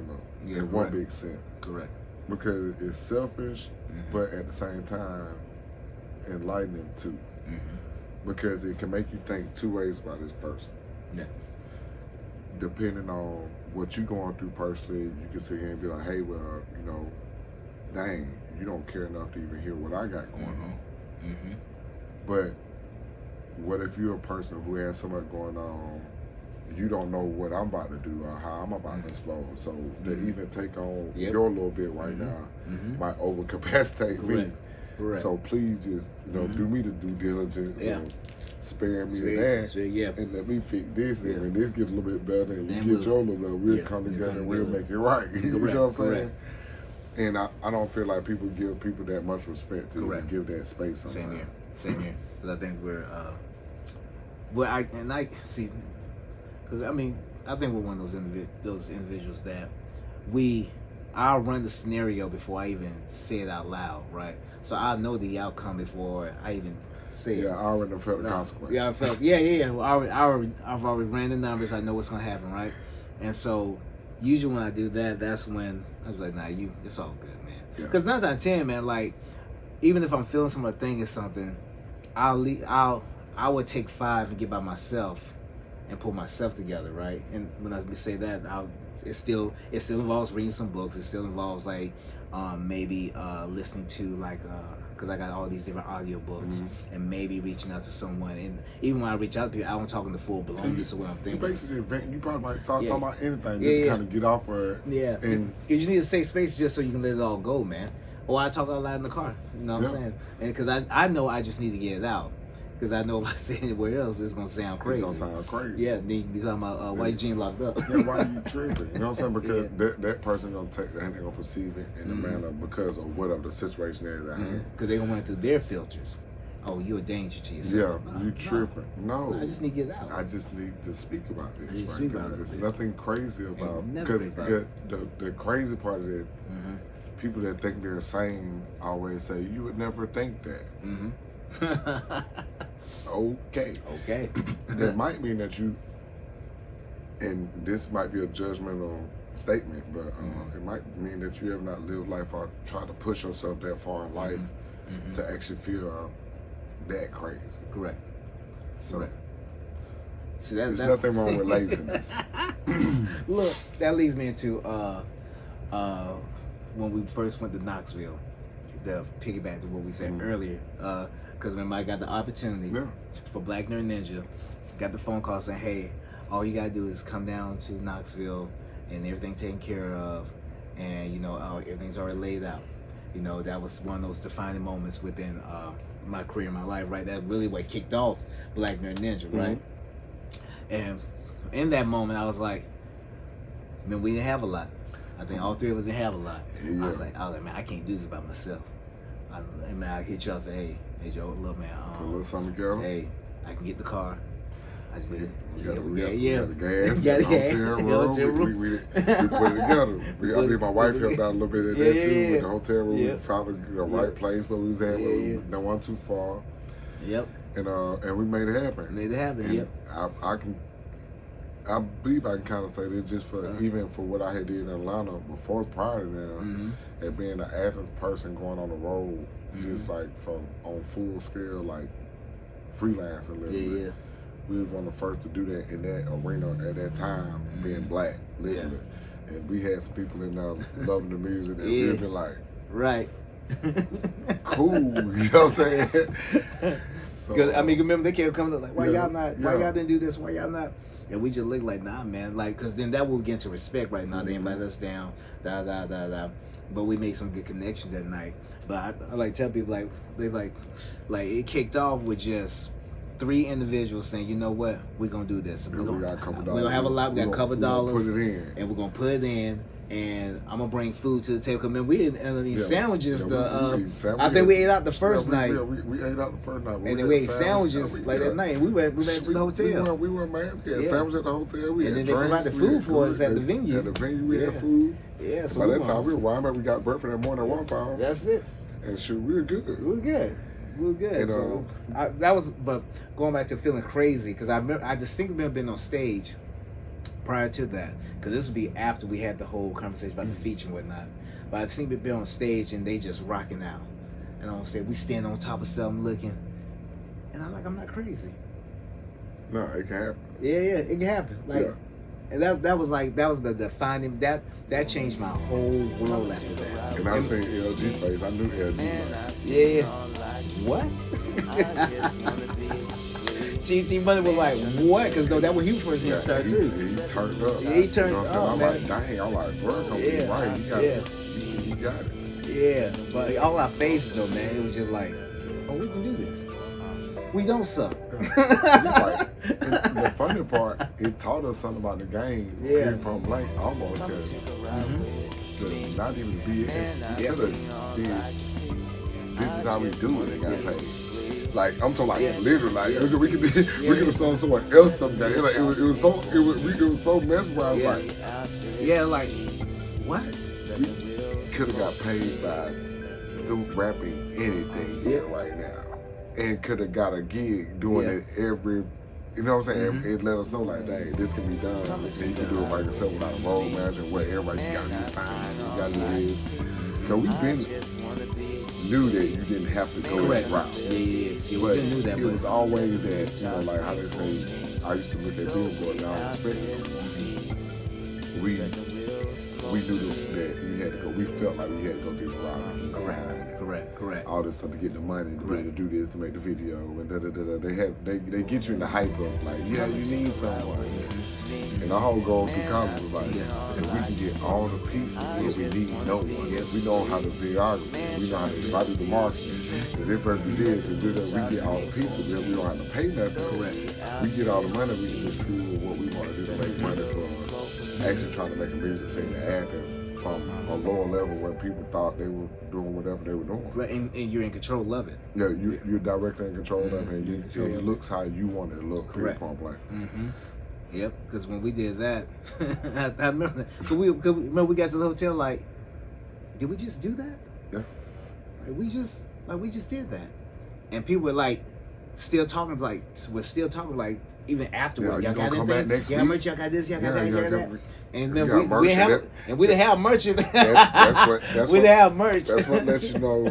in one big sense. Correct. Because it's selfish, but at the same time, enlightening too. Because it can make you think two ways about this person. Yeah. Depending on what you're going through personally, you can sit here and be like, hey, well, you know, dang, you don't care enough to even hear what I got going on. But what if you're a person who has so much going on, you don't know what I'm about to do or how I'm about to explode. So to even take on your little bit right now might overcapacitate me. Correct. So please just, you know, do me the due diligence and spare me that, and let me fix this, and when this gets a little bit better, and you get your little better, we'll come together and we'll make it right. You know what I'm saying? And I don't feel like people give people that much respect to even give that space sometimes. Same here. Because I think I see, because I mean, I think we're one of those individuals that I'll run the scenario before I even say it out loud, right? So I know the outcome before I even say it. Yeah, I already felt the consequence. Yeah, I felt. Yeah. Well, I've already ran the numbers. I know what's gonna happen, right? And so usually when I do that, that's when I was like, nah, it's all good, man. Because 9 times out of 10, man, like even if I'm feeling something, thinking something, I would take 5 and get by myself and pull myself together, right? And when I say that, it still involves reading some books. It still involves like maybe listening to like because I got all these different audiobooks and maybe reaching out to someone. And even when I reach out to people, I don't talking the full belongingness of what I'm thinking. You basically venting. You probably might talk about anything, just kind of get off of it. Yeah, and because you need a safe space just so you can let it all go, man. Or I talk out loud in the car. You know what I'm saying? And because I know I just need to get it out. Because I know if I say it anywhere else, it's going to sound crazy. It's going to sound crazy. Yeah, then you can be talking about why Gene locked up. Yeah, why you tripping? You know what I'm saying? Because that person going to take that and they're going to perceive it in a manner because of whatever the situation is at hand. Because they're going to run it through their filters. Oh, you're a danger to yourself. Yeah, you tripping. No. I just need to get out. I just need to speak about this. I just speak about it. There's nothing crazy about it. Because the crazy part of it, people that think they're sane always say, you would never think that. Okay. That might mean that you, and this might be a judgmental statement, but it might mean that you have not lived life or tried to push yourself that far in life to actually feel that crazy. Correct. So, see, there's nothing wrong with laziness. Look, that leads me into when we first went to Knoxville, the Piggy Bank to what we said earlier, because remember I got the opportunity for Black Nerd Ninja, got the phone call saying, hey, all you gotta do is come down to Knoxville and everything taken care of, and you know everything's already laid out. You know, that was one of those defining moments within my career, my life, right? That really what kicked off Black Nerd Ninja, right? And in that moment, I was like, man, we didn't have a lot. I think all three of us didn't have a lot. I was like, man, I can't do this by myself. I hit you, I said, hey, Joe, look, man, a little something, girl. Hey, I can get the car. I just need we got the gas, we got the hotel room. We put it together. I think my wife helped out a little bit at that too. With the hotel room, we found the right place where we was at, but we don't want too far. And we made it happen. And I believe I can kind of say that just for even for what I had did in Atlanta before, prior to them, and being an Athens person going on the road, just like from on full scale, like freelance a little bit. We were one of the first to do that in that arena at that time, being Black, literally. And we had some people in there loving the music and we been like, cool, you know what I'm saying? Because I mean, remember they kept coming up like, why y'all not? Why y'all didn't do this? Why y'all not? And we just look like, nah, man, like, because then that will get to respect right now. They invite us down, but we made some good connections that night. But I like tell people like they like it kicked off with just 3 individuals saying, you know what, we're gonna do this. We got a couple dollars. We don't have a lot. We got a couple dollars. Put it in, and we're gonna put it in. And I'm gonna bring food to the table. Cause man, we didn't eat sandwiches. I think we ate out the first night. We ate out the first night. And then we ate sandwiches like that night. And we went to the hotel. We went man. We had sandwiches at the hotel. We and had then they provided food for us at the venue. At the venue, we had food. Yeah. So by that time, we were wide back. We got breakfast that morning at Waffle House. That's it. And shoot, we were good. We were good. And, so that was. But going back to feeling crazy, because I distinctly remember being on stage prior to that, because this would be after we had the whole conversation about the feature and whatnot. But I think we'd be on stage and they just rocking out. And on stage, we stand on top of something looking, and I'm like, I'm not crazy. No, it can happen. Yeah, it can happen. Like, and that was the defining that changed my whole world after that. And I seen LG face. I knew LG. Yeah. What? GT Money was like, what? Because that when he first started too. He turned up. Yeah, he turned up. I'm like, dang. I'm like, bro, come be right. He got it. Yeah, but all our faces though, man, it was just like, oh, we can do this. We don't suck. The funny part, it taught us something about the game. Period point blank, almost. Not even the BS. This is how we do it. They got paid. Like I'm talking like literally, like we could have saw someone else stuff guy. Like it was so mesmerized. Like what? We could have got paid by them rapping anything right now, and could have got a gig doing it every. You know what I'm saying? It let us know like, dang, this can be done. And you can do it by yourself without a road manager, whatever. You got to do signs, you got to do this. Because we've been knew that you didn't have to go that route. We didn't know that. It was always that, you know, like how they say, I used to look at Billboard and I was expecting. We knew that we had to go. We felt like we had to go get the route and sign. Correct. All this stuff to get the money to be able to do this, to make the video, and They get you in the hype of like, you need someone. And our whole goal through college was like, if we can get all the pieces, we need no one. We know how to videography, we know how to if I do the marketing, if they first do this and do that, we get all the pieces, we don't have to pay nothing. We get all the money, we can just fuel what we want to do to make money for actually trying to make a music scene to Athens from a lower level where people thought they were doing whatever they were doing. And you're in control of it. Yeah, you're directly in control of it, and it looks how you want it to look. Correct. Point blank. Yep, because when we did that, I remember that. Remember we got to the hotel like, did we just do that? Yeah. Like we just did that. And people were like, still talking like, even afterwards. Yeah, y'all got anything? Next y'all week? merch, y'all got this, y'all got that, y'all got that. And then we we didn't have merch. We didn't have merch. That's what lets you know.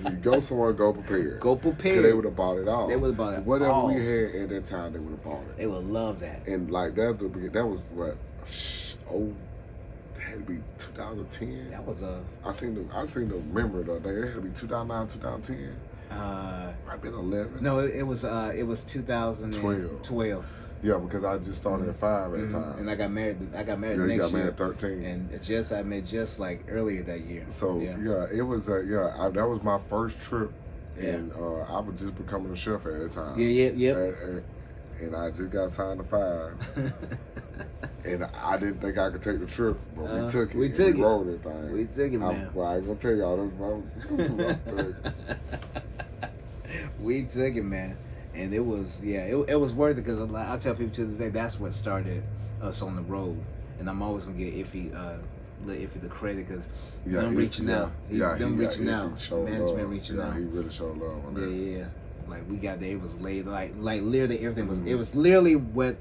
When you go somewhere, go prepared. Go prepared. Because they would have bought it all. They would have bought it Whatever all. we had at that time, they would have bought it. They would love that. And like that was what? Oh, it had to be 2010. That was I seen the memory the other day. It had to be 2009, 2010. I've been 11. No, it was 2012. Yeah, because I just started at 5 at the time. And I got married next year. You got married at 13. And I met just like earlier that year. So it was that was my first trip, and I was just becoming a chef at that time. And I just got signed to 5. And I didn't think I could take the trip, but we took it. We rode that thing. We took it, man. Well, I ain't gonna tell y'all. We took it, man. And it was, it was worth it because I tell people to this day that's what started us on the road. And I'm always gonna get Iffy the credit because them reaching out, management reaching out. He really showed love on that. Yeah. Like we got there, it was laid like literally everything was. It was literally what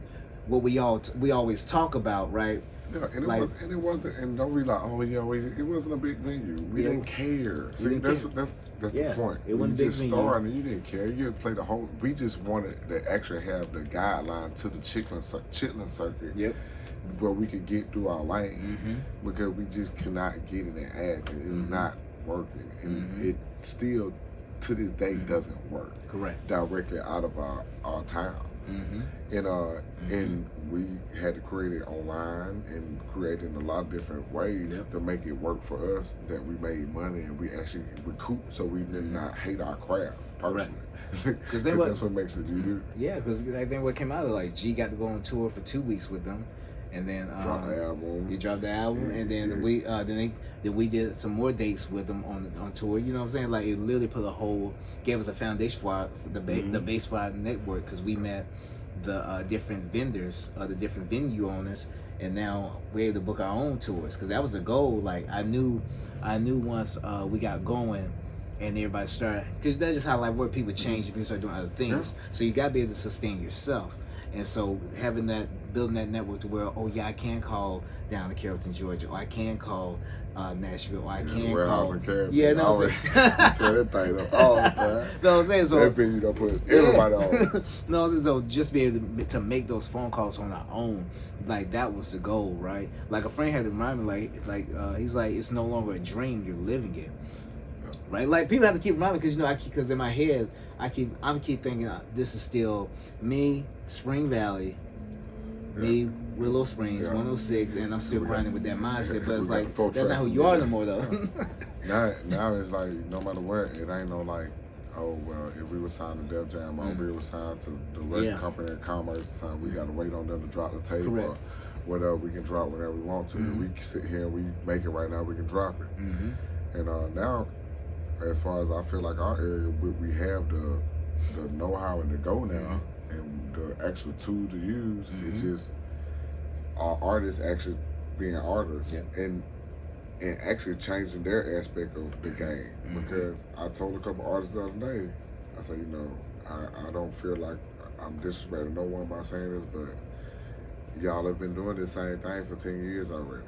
we always talk about, right? Yeah, and it wasn't. And don't be like, oh yeah, it wasn't a big venue. We didn't care. See, that's the point. It wasn't a big venue. Started and you didn't care. You didn't play the whole. We just wanted to actually have the guideline to the chitlin circuit. Yep. Where we could get through our lane because we just could not get in and act. It was not working, and it still to this day doesn't work. Correct. Directly out of our town. And we had to create it online and create it in a lot of different ways to make it work for us, that we made money and we actually recouped so we did not hate our craft personally. Because that's what makes it unique. Yeah, because I think what came out of like G got to go on tour for 2 weeks with them. And then dropped the album. You dropped the album, and then we did some more dates with them on tour. You know what I'm saying? Like it literally gave us a foundation for the base for our network because we met the different vendors, the different venue owners, and now we're able to book our own tours because that was the goal. Like I knew once we got going. And everybody started, because that's just how where people change, people start doing other things. Yeah. So you gotta be able to sustain yourself. And so building that network to where, I can call down to Carrollton, Georgia, or I can call Nashville, or I can call. Yeah, no, I'm saying. No, I'm saying so. That thing you don't put everybody on. No, I'm saying so. Just be able to make those phone calls on our own, like that was the goal, right? Like a friend had to remind me, he's like, it's no longer a dream, you're living it. Right, like people have to keep reminding because because in my head I keep thinking this is still me, Spring Valley, me, Willow Springs, 106, and I'm still grinding with that mindset. But it's like that's not who you are no more though. Now it's like no matter what, it ain't no like, oh well, if we were signed to DevJam or we were signed to the record company in Commerce, we got to wait on them to drop the tape. Correct. Or whatever, we can drop whenever we want to. We can sit here and we make it right now. We can drop it. And now. As far as I feel like our area, we have the know-how and the go now, and the actual tool to use. It just our artists actually being artists and actually changing their aspect of the game. Because I told a couple artists the other day, I said, I don't feel like I'm disrespecting no one by saying this, but y'all have been doing the same thing for 10 years already.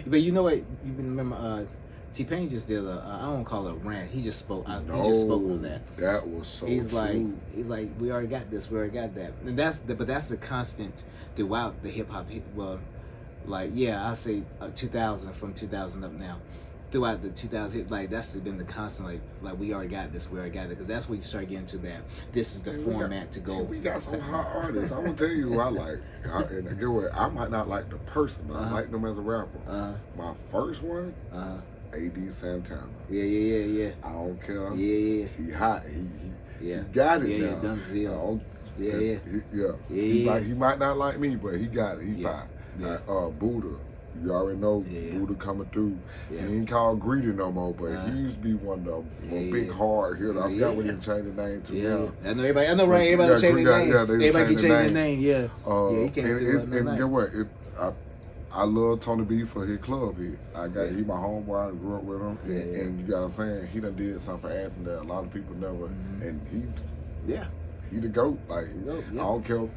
But you know what? You remember. T-Pain just did I don't call it a rant. He just spoke. He just spoke on that. That was so He's true. like, we already got this. We already got that. And that's the constant throughout the hip hop. Well, I say 2000 from 2000 up now. Throughout the 2000, that's been the constant. Like we already got this. We already got it. Because that's when you start getting to that. This is the format to go. We got some hot artists. I'm gonna tell you who I like. And get what? I might not like the person, but I like them as a rapper. My first one. A.D. Santana. Yeah. I don't care. Yeah. He hot. He got it now. Yeah, Dunzil. He might not like me, but he got it. He fine. Buddha. You already know Buddha coming through. He ain't called Greedy no more, but he used to be one of the big hard hitters. I forgot what he changed the name to now. I know, right? Everybody changed their name. Everybody can change their name. Yeah. And get what? I love Tony B for his club hits. He my homeboy. I grew up with him, and you got what I'm saying. He done did something for acting that a lot of people never. And he the GOAT. Like I don't care. You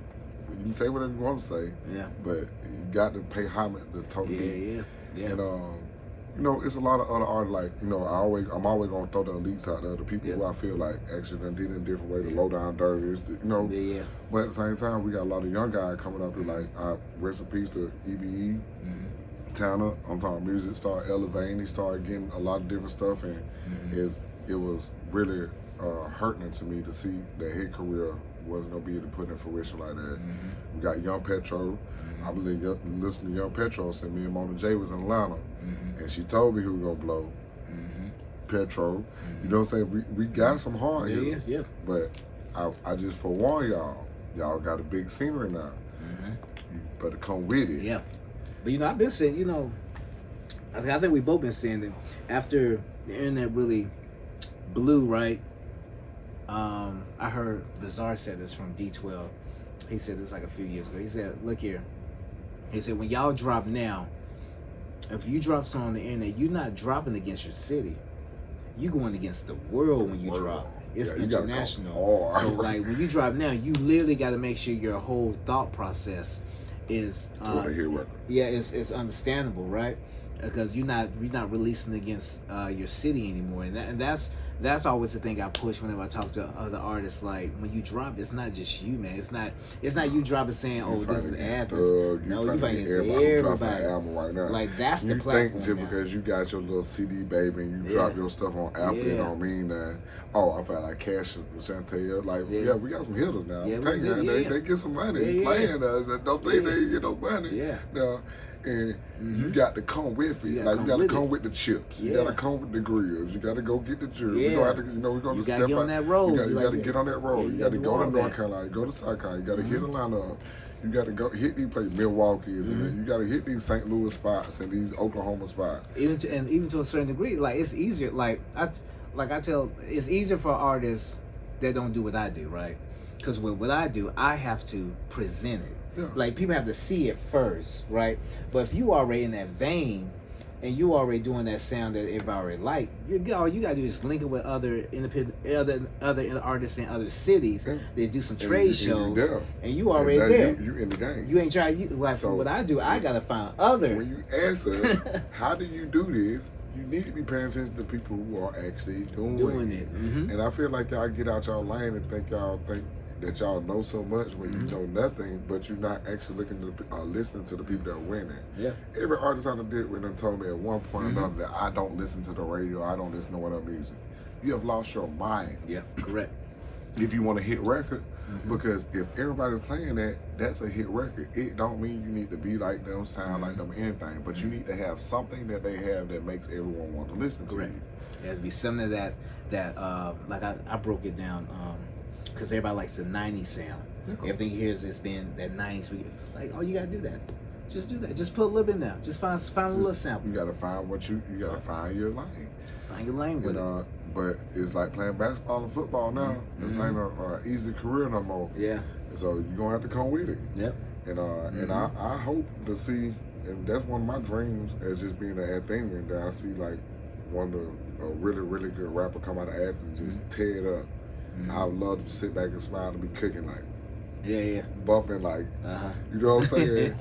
can say whatever you want to say. Yeah. But you got to pay homage to Tony B. Yeah. And you know, it's a lot of other artists. Like you know, I'm always gonna throw the elites out there, the people who I feel like actually done did it in a different way. The low down dirties, you know. But at the same time, we got a lot of young guys coming up to like rest in peace to EBE, Tanner. I'm talking music started elevating. He started getting a lot of different stuff, and it was really hurting to me to see that his career wasn't gonna be able to put in fruition like that. We got Young Petro. I believe listening to Young Petro said me and Mona J was in Atlanta, and she told me who was gonna blow. Petro. You know what I'm saying? We got some hard hitters. But I just forewarn y'all got a big scenery now. You better come with it. Yeah. But you know, I've been saying, you know, I think we both been saying that after the internet really blew, right? I heard Bizarre said this from D12. He said this like a few years ago. He said, look here. He said, when y'all drop now, if you drop something on the internet, you're not dropping against your city. You going against the world when you drop. It's international. So like when you drop now, you literally got to make sure your whole thought process is it's understandable, right? Because you're not releasing against your city anymore, and that's always the thing I push whenever I talk to other artists. Like when you drop, it's not just you, man. It's not you dropping saying, "Oh, this is Athens." No, you fighting everybody. Right now. Like that's the platform. You think just because you got your little CD, baby, and you drop your stuff on Apple, it don't mean that. Oh, I felt like Cash and Chantel. Like, we got some hitters now. They get some money playing. Don't think they get no money. No. And you got to come with it. Like you got to come with the chips. You got to come with the grills. You got to go get the jewelry. We're gonna have to, we're gonna step on that road. You got to get on that road. You got to go to North Carolina. Go to South Carolina. You got to hit Atlanta up. You got to go hit these places, Milwaukee's, and you got to hit these St. Louis spots and these Oklahoma spots. Even to a certain degree, like it's easier. It's easier for artists that don't do what I do, right? Because with what I do, I have to present it. Yeah. Like people have to see it first, right? But if you already in that vein and you already doing that sound that everybody already like, all you gotta do is link it with other independent other artists in other cities. They do some trade shows, and you already there. You in the game. You ain't trying. So what I do, I gotta find other. When you ask us, how do you do this? You need to be paying attention to people who are actually doing it. And I feel like y'all get out y'all lane and think that y'all know so much when you know nothing, but you're not actually listening to the people that are winning. Yeah. Every artist I did with them told me at one point or another that I don't listen to the radio, I don't listen to other music. You have lost your mind. Yeah, correct. If you want a hit record, because if everybody's playing that, that's a hit record. It don't mean you need to be like them, sound like them, anything, but you need to have something that they have that makes everyone want to listen to you. It has to be something that like I broke it down, because everybody likes the 90s sound. Everything you hear has been that 90s. Like, oh, you gotta do that. Just do that. Just put a little bit in there. Just find a little sample. You gotta find you gotta find your lane. Find your lane with it. But it's like playing basketball and football now. This ain't an easy career no more. Yeah. And so you're gonna have to come with it. Yep. And I hope to see, and that's one of my dreams as just being an Athenian, that I see like one of a really, really good rapper come out of Athens and just tear it up. I would love to sit back and smile and be cooking like, bumping like, you know what I'm saying?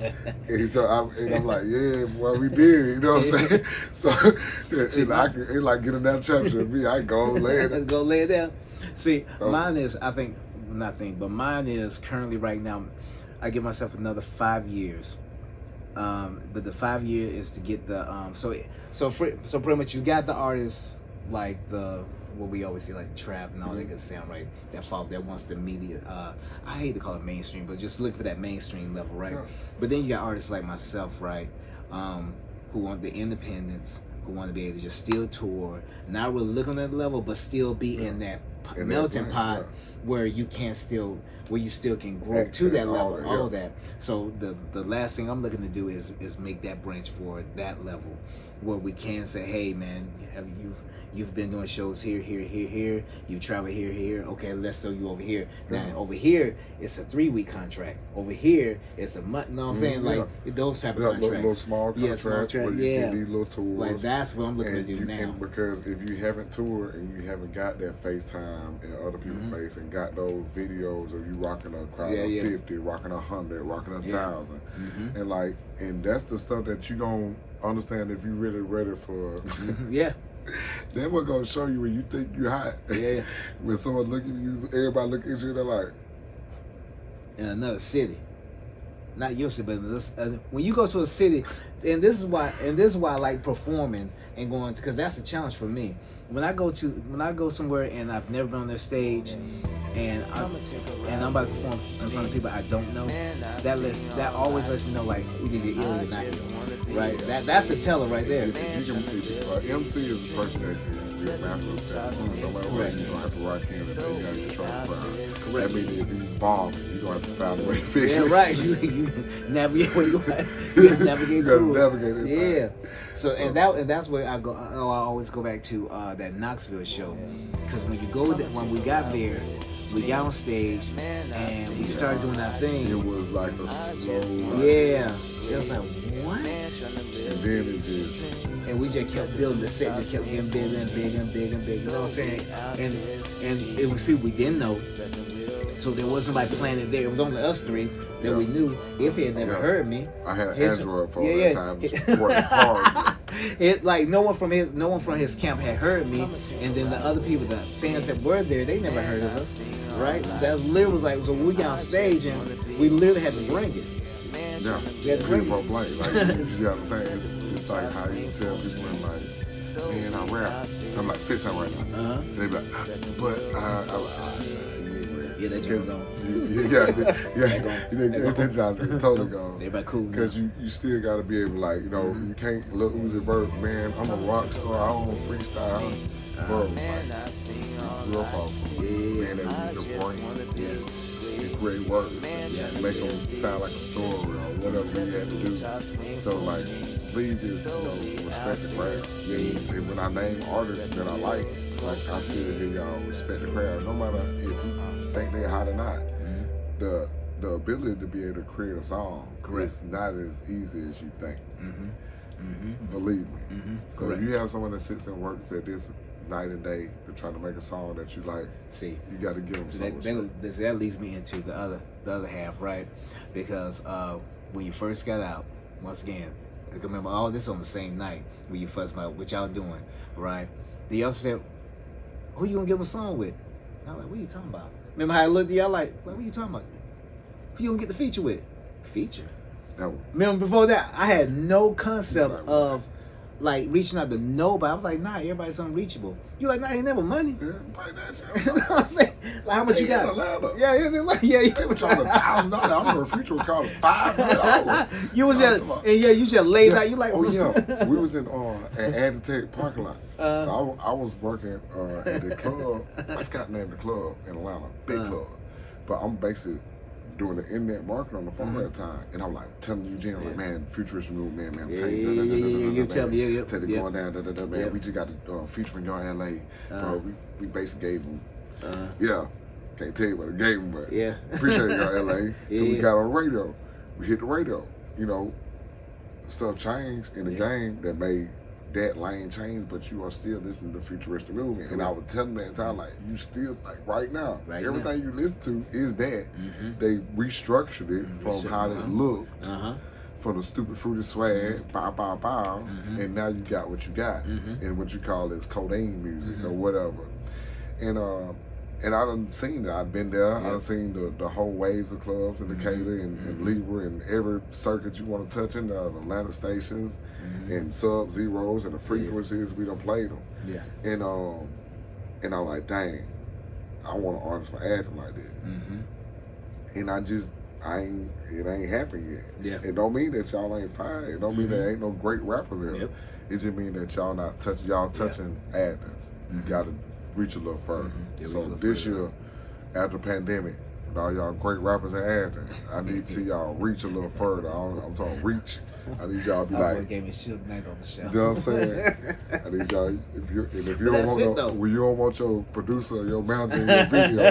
and I'm like, yeah, boy, we did it, you know what I'm saying? So I can like get another championship. Me, I go lay it down. Go lay it down. See, mine is mine is currently right now. I give myself another 5 years. But the 5 year is to get the so pretty much you got the artists like what we always see like trap and all that good sound, right? That wants the media. I hate to call it mainstream, but just look for that mainstream level, right? But then you got artists like myself, right? Who want the independence, who want to be able to just still tour, not really look on that level, but still be in that melting pot where you can still, where you still can grow to that level, all that. So the last thing I'm looking to do is make that branch for that level, where we can say, hey man, you've been doing shows here, you travel here. Okay, let's throw you over here. Now over here it's a 3-week contract. Over here it's a month. You know what I'm saying? Like those type of contracts. Little small contracts. Yeah. These little tours. Like that's what I'm looking to do now. And because if you haven't toured and you haven't got that FaceTime and other people's face and got those videos of you rocking a crowd of 50, rocking 100, rocking 1,000, and like, and that's the stuff that you gonna understand if you really ready for. Then we're gonna show you when you think you're hot. When someone look at you, everybody look at you, they're like, in another city, not your city, but when you go to a city, and this is why I like performing and going, because that's a challenge for me. When I go somewhere and I've never been on their stage, and I'm about to perform in front of people I don't know, that always lets me know, like, either you're ill or you're not ill, right? That's a teller right there. MC is a person that can be a master of self. No matter what, you don't have to rock in and you got to control the crowd. That means if you bomb, you don't have to find a way to fix it. Right. You navigate where you navigate through. Navigate it. Yeah. So and that's where I go. I always go back to that Knoxville show, because when we got there, we got on stage and we started doing that thing. It was like a slow. Yeah. It was like, what? And then it just. And we just kept building. The set just kept getting bigger and bigger and bigger and bigger. You know what I'm saying? And it was people we didn't know. So there wasn't nobody planning there. It was only us three that we knew. If he had never heard me, I had an Android phone at times working hard. It like no one from his camp had heard me, and then the other people, the fans that were there, they never heard of us, right? So that's literally like, so we got on stage and we literally had to bring it. Yeah, we had to bring it. Like, you know what I'm saying? It's like how you tell people in like, man, I rap. So I'm like, spit something right now. They be like, but yeah, that just gone. That job is totally gone. Everybody cool. Because you still got to be able, like, you know, you can't look who's at Vert, man, I'm a rock star, I don't freestyle. Bro, like, you grew up off, man, that was your brain. Great work, make them sound like a story or whatever you had to do. So, like, please just, respect the craft. And when I name artists that I like I still hear y'all respect the craft, no matter if you think they're hot or not. The ability to be able to create a song is not as easy as you think. Believe me. So if you have someone that sits and works at this night and day to try to make a song that you like, you got to give them some. That leads me into the other half, right? Because when you first got out, once again, I can remember all this on the same night when you fussed about what y'all doing, right? The other said, who you gonna give them a song with? And I'm like, what are you talking about? Remember how I looked at y'all like, what are you talking about? Who you gonna get the feature with? Feature? No. Remember before that, I had no concept of like reaching out to nobody. I was like, nah, everybody's unreachable. You like, nah, ain't never money. Yeah, right that you know what I'm saying? Like, how much you got? They were talking $1,000. I remember Future was calling $500. You was just, you just laid out. You like, oh yeah, we was in at Aditech parking lot. So I was working at the club. I forgot the name of the club in Atlanta, big club. But I'm basically doing the internet marketing on the phone at the time, and I'm like telling Eugene, I'm like, man, Futuristic movement, man, I'm telling you, you tell me, tell you going down, man, we just got a featuring y'all in LA, bro. We basically gave them, can't tell you what I gave them, but appreciate y'all LA. Cause we got on the radio, we hit the radio, stuff changed in the game that made that lane change, but you are still listening to Futuristic movement. And I was telling them that time, like, you still, like, right now, everything you listen to is that. They restructured it from how it looked, from the stupid fruity swag, pow, and now you got what you got, and what you call is codeine music or whatever. And I done seen it. I've been there. I done seen the whole waves of clubs in Decatur and Libra and every circuit you want to touch in, the Atlanta stations and sub-zeros and the frequencies, we done played them. And I'm like, dang, I want an artist for acting like that. And it ain't happened yet. It don't mean that y'all ain't fine. It don't mean there ain't no great rappers there. It just mean that y'all not touching Athens. You gotta reach a little further. Yeah, so this year, after the pandemic, with all y'all great rappers and actors, I need to see y'all reach a little further. I'm talking reach. I need y'all to be like. Gave me Suge Knight on the show. You know what I'm saying? I need y'all. If you don't want your producer, or your manager, in your video,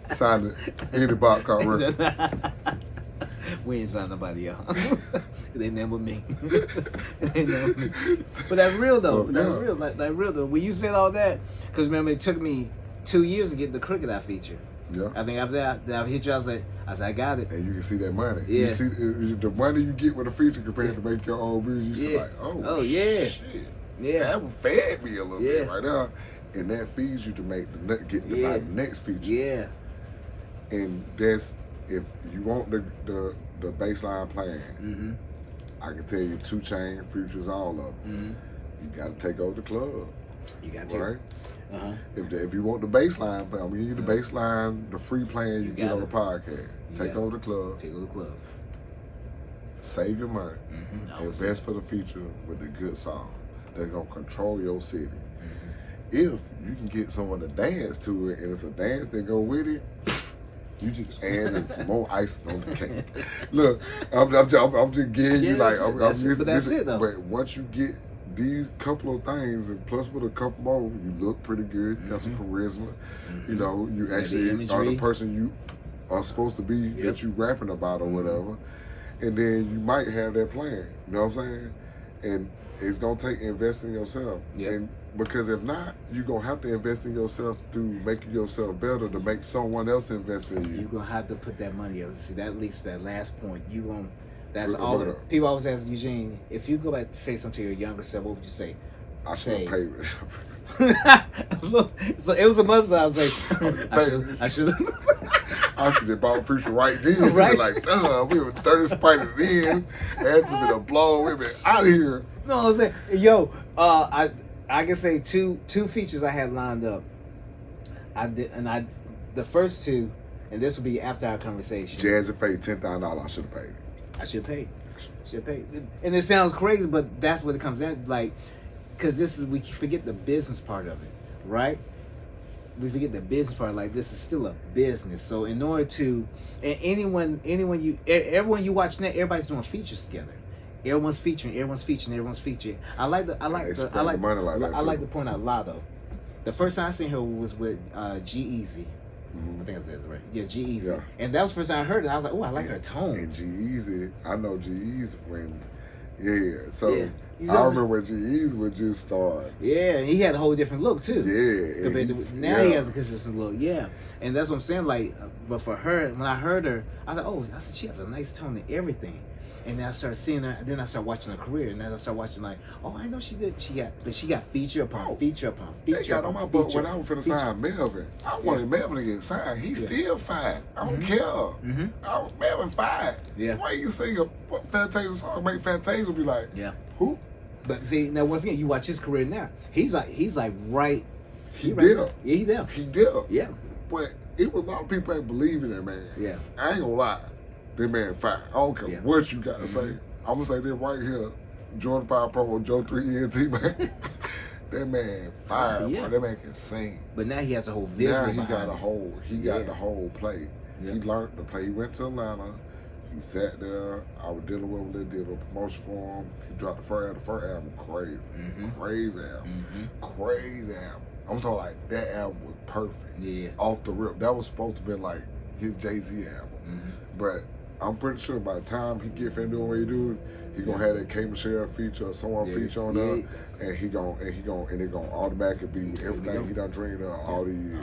sign it. Indieboxkart Records. We ain't signed nobody, y'all. They never me. They never me. But that's real though. That's real. Like real though. When you said all that, because remember it took me 2 years to get the Crooked Eye feature. Yeah. I think after that, I hit you. I said, I got it. And you can see that money. Yeah. You see the money you get with a feature compared to make your own music. You see like, oh yeah, shit. Yeah. That fed me a little bit right now, and that feeds you to make the next feature. Yeah. And that's if you want the baseline plan. I can tell you 2 Chainz, Futures, all of them. You got to take over the club. You got to. Right? If you want the baseline, I'm gonna give you the baseline, the free plan you get on the podcast. Take over the club. Take over the club. Save your money. Invest for the future with a good song. They're gonna control your city. If you can get someone to dance to it, and it's a dance that go with it, you just add some more icing on the cake. Look, I'm just giving you like, that's it though. But once you get these couple of things, and plus with a couple more, you look pretty good. You got some charisma. You know, you actually are the person you are supposed to be that you rapping about or whatever. And then you might have that plan. You know what I'm saying? And it's gonna take investing in yourself. And because if not, you're gonna have to invest in yourself through making yourself better to make someone else invest in you. You're gonna have to put that money up. See, that at least that last point, you gonna. That's all. People always ask Eugene, if you go back to say something to your younger self, what would you say? I should have paid it. So it was a month. So I was like, I should. I should have bought Future right then. Right? Like, we were 30 spited in. Had to be a blow. We been out of here. No, I'm saying, yo, I can say two features I had lined up. The first 2, and this would be after our conversation. Jazzy paid $10,000. I should have paid it. I should have paid. And it sounds crazy, but that's what it comes down to. Like, because we forget the business part of it, right? We forget the business part. Like, this is still a business. So in order to, and everyone you watch now, everybody's doing features together. Everyone's featuring. I like the point out Lotto. The first time I seen her was with G-Eazy. I think I said it right. Yeah, G-Eazy. Yeah. And that was the first time I heard it. I was like, oh, I like her tone. And G-Eazy, I know G-Eazy when, So I remember when G-Eazy would just start. Yeah, and he had a whole different look too. Yeah. Compared to now he has a consistent look. Yeah. And that's what I'm saying. Like, but for her, when I heard her, I was like, oh, she has a nice tone and everything. And then I started seeing her. Then I started watching her career. And then I started watching like, oh, I know she did. She got feature upon feature upon feature. They got on my book when I was finna sign Melvin. I wanted Melvin to get signed. He's still fine. I don't care. Melvin fine. Yeah. Why you sing a Fantasia song? Make Fantasia be like, who? But see, now once again, you watch his career now. He's like right. He did. Yeah, he did. He did. Yeah. But it was a lot of people ain't believing that man. Yeah. I ain't gonna lie. That man fine. I don't care what you gotta say. I'm gonna say this right here. Jordan Power Pro, Joe 3ENT, man. That man fire, bro. That man can sing. But now he has a whole vision. Now he got the whole play. He learned the play. He went to Atlanta. He sat there. I was dealing with him. They did a promotion for him. He dropped the first album. Crazy. Crazy album. Crazy album. I'm talking like that album was perfect. Yeah. Off the rip. That was supposed to be like his Jay-Z album. But I'm pretty sure by the time he get finished doing what he do, he gonna have that K Michelle feature or someone feature on there, and it gonna automatically be everything he done dreamed of all the years.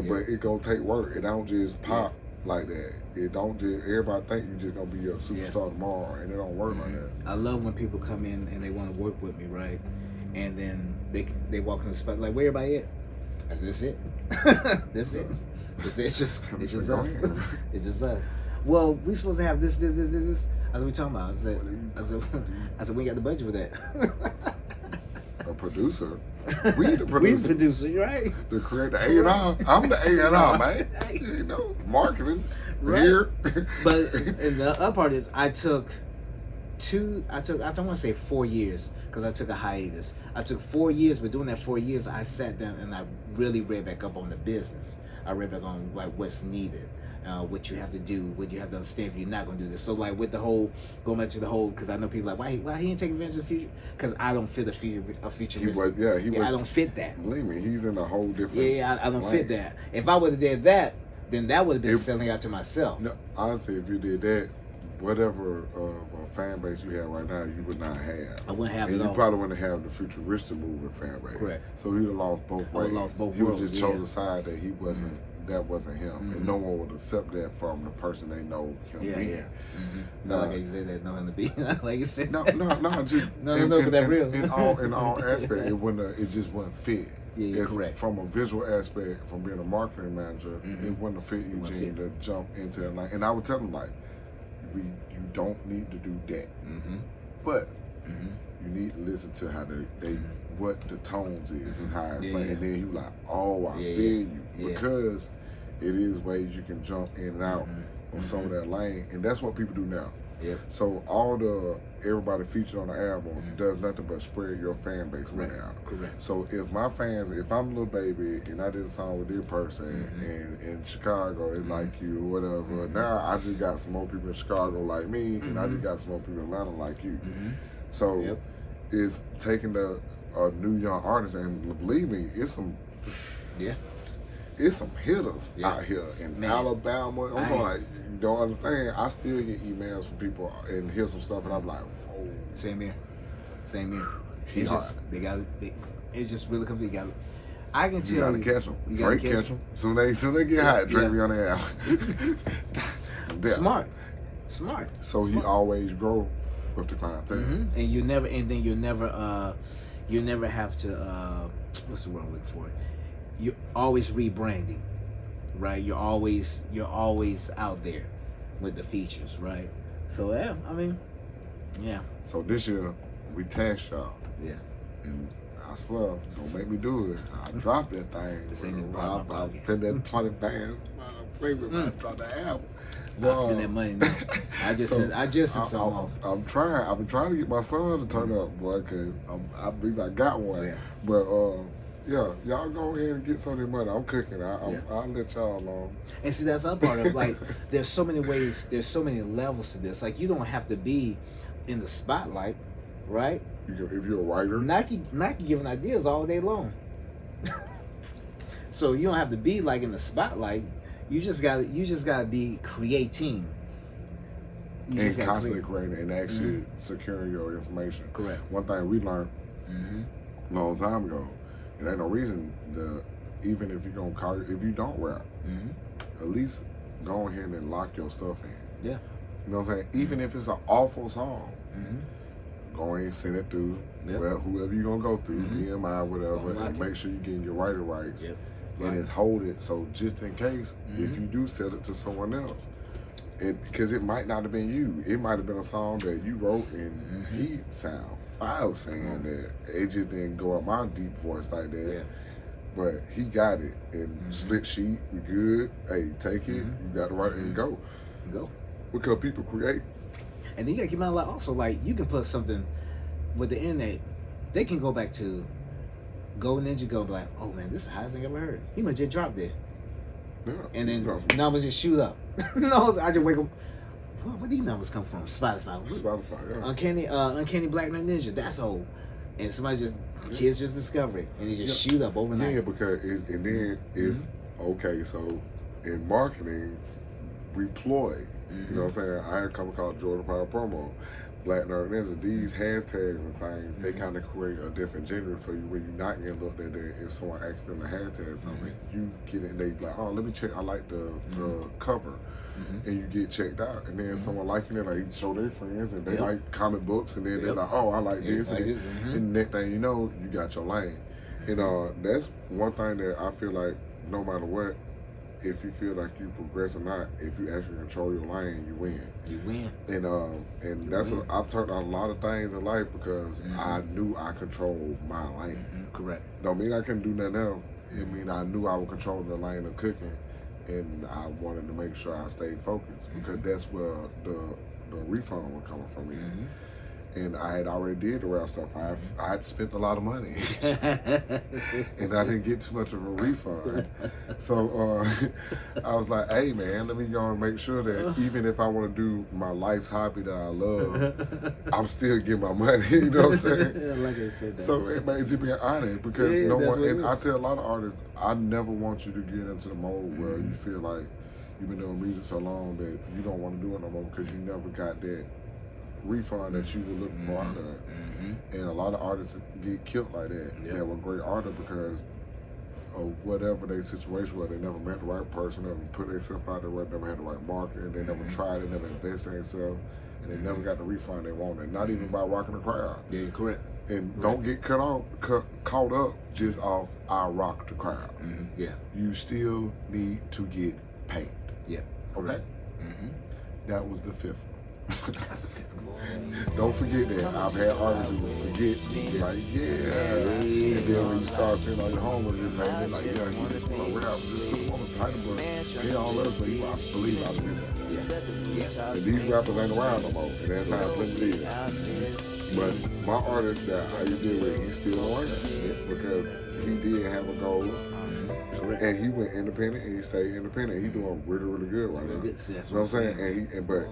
But it gonna take work. It don't just pop like that. It don't just everybody think you just gonna be a superstar tomorrow, and it don't work like that. I love when people come in and they want to work with me, right? And then they walk in the spot like, where everybody at? I said, this it. This it. It's just us. It's just us. Well, we supposed to have this. That's what we talking about. I said, we ain't got the budget for that. A producer. We the producer. We the producer, right? The creator, the A&R. I'm the A&R, man. You know, marketing. Right. Here. But and the other part is, I took I don't want to say 4 years because I took a hiatus. I took 4 years, but during that 4 years, I sat down and I really read back up on the business. I read back on like what's needed, what you have to do, what you have to understand if you're not gonna do this. So like with the whole going back to the whole, because I know people like why he didn't take advantage of the future, because I don't fit the futuristic. I don't fit that. Believe me, he's in a whole different. Yeah, I don't fit that. If I would have did that, then that would have been selling out to myself. No, honestly, if you did that, whatever fan base you have right now, you would not have. I wouldn't have and it you all. probably wouldn't have the futuristic movement fan base. Correct. So you'd have lost both ways. You would just chose a side that he wasn't. That wasn't him, and no one would accept that from the person they know him being. Yeah. Not like I said that know him to be. Like you said. No, just but that real. In all aspects, it just wouldn't fit. Yeah, correct. From a visual aspect, from being a marketing manager, it wouldn't fit Eugene to jump into that line. And I would tell him like, you don't need to do that, but you need to listen to how they what the tones is and how it's playing. And then he was like, oh, I feel you, because it is ways you can jump in and out of some of that lane, and that's what people do now. Yep. So everybody featured on the album does nothing but spread your fan base right now. Correct. So if my fans, if I'm Lil Baby and I did a song with this person and in Chicago they like you or whatever, now I just got some more people in Chicago like me, and I just got some more people in Atlanta like you. So it's taking a new young artist, and believe me, it's some hitters out here in Alabama. I'm talking like, you don't understand. I still get emails from people and hear some stuff, and I'm like, whoa. Same here. It's just it just really comes together. I can tell you gotta catch them. Drake catch them. Soon they get hot. Drake be on the album. Smart. So he always grow with the clientele. And you'll never have to what's the word I'm looking for? You're always rebranding, right? You're always out there with the features, right? So yeah. So this year we tasked y'all. Yeah. And I swear, don't make me do it. I dropped that thing. This ain't in I spent that 20 bands. Play with me. I dropped that album. I spend that money. I just sent some off. I'm trying. I've been trying to get my son to turn up, boy, because I believe I got one. Yeah. But yeah, y'all go ahead and get some of that money. I'm cooking. I'll let y'all alone. And see, that's our part of like. There's so many ways. There's so many levels to this. Like you don't have to be in the spotlight, right? If you're a writer, Nike giving ideas all day long. So you don't have to be like in the spotlight. You just gotta be creating. And constantly creating and actually securing your information. Correct. One thing we learned a long time ago, it ain't no reason even if you're gonna if you don't rap, at least go ahead and lock your stuff in. Yeah. You know what I'm saying? Even if it's an awful song, go ahead and send it through. Yep. Well, whoever you're gonna go through, EMI, whatever, and make sure you're getting your writer rights. Yep. And it's hold it, so just in case, if you do sell it to someone else, because it might not have been you, it might have been a song that you wrote and he sound fire saying that it just didn't go up my deep voice like that. Yeah. But he got it, and split sheet, we good. Hey, take it. You got to write it and go. Because people create. And then you gotta keep in mind, like also like you can put something with the internet, they can go back to Go Ninja Go, be like, oh man, this is the highest thing I ever heard. He must just drop there. Yeah, and then numbers just shoot up. No, I just wake up. Where these numbers come from? Spotify, yeah. Uncanny Black Ninja. That's old. And kids just discover it, and they just shoot up overnight. Yeah, because it's okay. So in marketing, we ploy. You know what I'm saying? I had a company called Jordan Power Promo. Black Nerd Ninja, these hashtags and things, they kind of create a different genre for you where you're not getting looked at there. If someone accidentally hashtag something, you get it and they be like, oh, let me check, I like the cover. And you get checked out. And then someone liking it, like, show their friends, and they like comic books, and then they're like, oh, I like this. And the next thing you know, you got your lane. That's one thing that I feel like no matter what, if you feel like you progress or not, if you actually control your lane, you win. You win. And that's I've turned out a lot of things in life because I knew I controlled my lane. Correct. Don't mean I couldn't do nothing else. It mean I knew I was controlling the lane of cooking, and I wanted to make sure I stayed focused because that's where the refund was coming from me. And I had already did the rap stuff. I had spent a lot of money, and I didn't get too much of a refund. So I was like, "Hey, man, let me go and make sure that even if I want to do my life's hobby that I love, I'm still getting my money." You know what I'm saying? Like I said that. So it made you be honest because no one. And I tell a lot of artists, I never want you to get into the mode where you feel like you've been doing music so long that you don't want to do it no more because you never got that refund that you were looking for out of it. And a lot of artists get killed like that. They were great artists because of whatever their situation was. They never met the right person, never put themselves out there, never had the right market, they never tried, they never invested in themselves, and they never got the refund they wanted, not even by rocking the crowd. Yeah, correct. And don't get caught up just off I rock the crowd. Yeah. You still need to get paid. Yeah. Okay? That was the fifth one. That's the fifth one. Don't forget that. I've had artists who forget, like, and then when you start seeing all your homework get paid, they're like, you just want to rap, just want to title, but all that, but I believe I did that. And these rappers ain't around no more, and that's how I believe it. But my artist that I used to deal with, he's still on it because he did have a goal. And he went independent and he stayed independent. He's doing really, really good right now. You know what I'm saying? But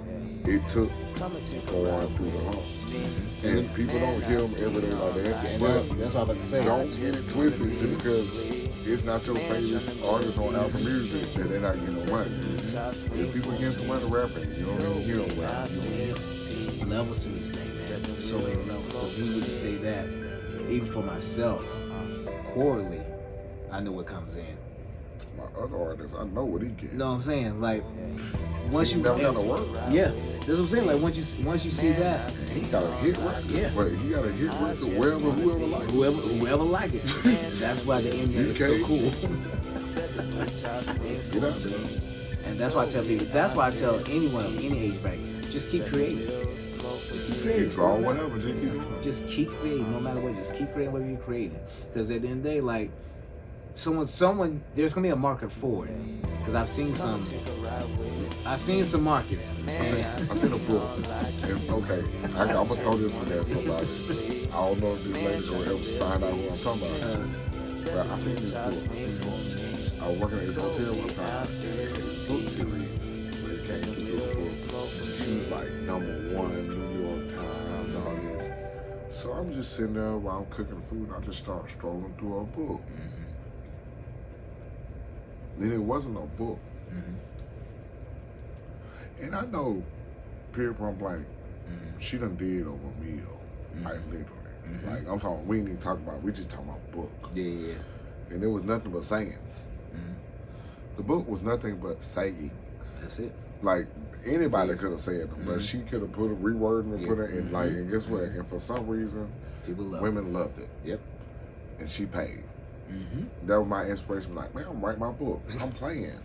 it took going through the hump. And people don't hear him every day like that. But that's what I'm about to say. Don't get it twisted just because it's not your favorite artist on Apple Music that they're not getting no money. If people get some money rapping, you don't even hear them rap. There's levels to this thing, man. There's so many levels. Because you would say that, even for myself, quarterly, I know what comes in. My other artists, I know what he gets. You know what I'm saying? Like, once you never done the work. Yeah, that's what I'm saying. Like, once you see that, he got a hit record. But he got a hit record whoever like it. Whoever like it. That's why the internet is so cool. Get out there. And that's why I tell people. That's why I tell anyone of any age bracket, just keep creating. Just keep creating. Draw whatever. Just keep creating, no matter what. Just keep creating whatever you're creating. Because at the end of the day, like, someone, there's gonna be a market for it. Because I've seen some markets. I seen a book. And, okay, I'm gonna throw this in there somebody. I don't know if this lady's gonna ever find out who I'm talking about. But I seen this book. I was working at this hotel one time. It was a book series where it came to this book. She was like #1 New York Times, all this. So I'm just sitting there while I'm cooking food, and I just start strolling through her book. Then it wasn't a book. And I know, period, point blank, she done did over a meal, like literally. Like, I'm talking, we ain't even talking about, we just talking about book. Yeah. And there was nothing but sayings. The book was nothing but sayings. That's it. Like, anybody could have said them, but she could have put a reword and put it in, like, and guess what? And for some reason, women loved it. Yep. And she paid. That was my inspiration. Like, man, I'm writing my book. I'm playing.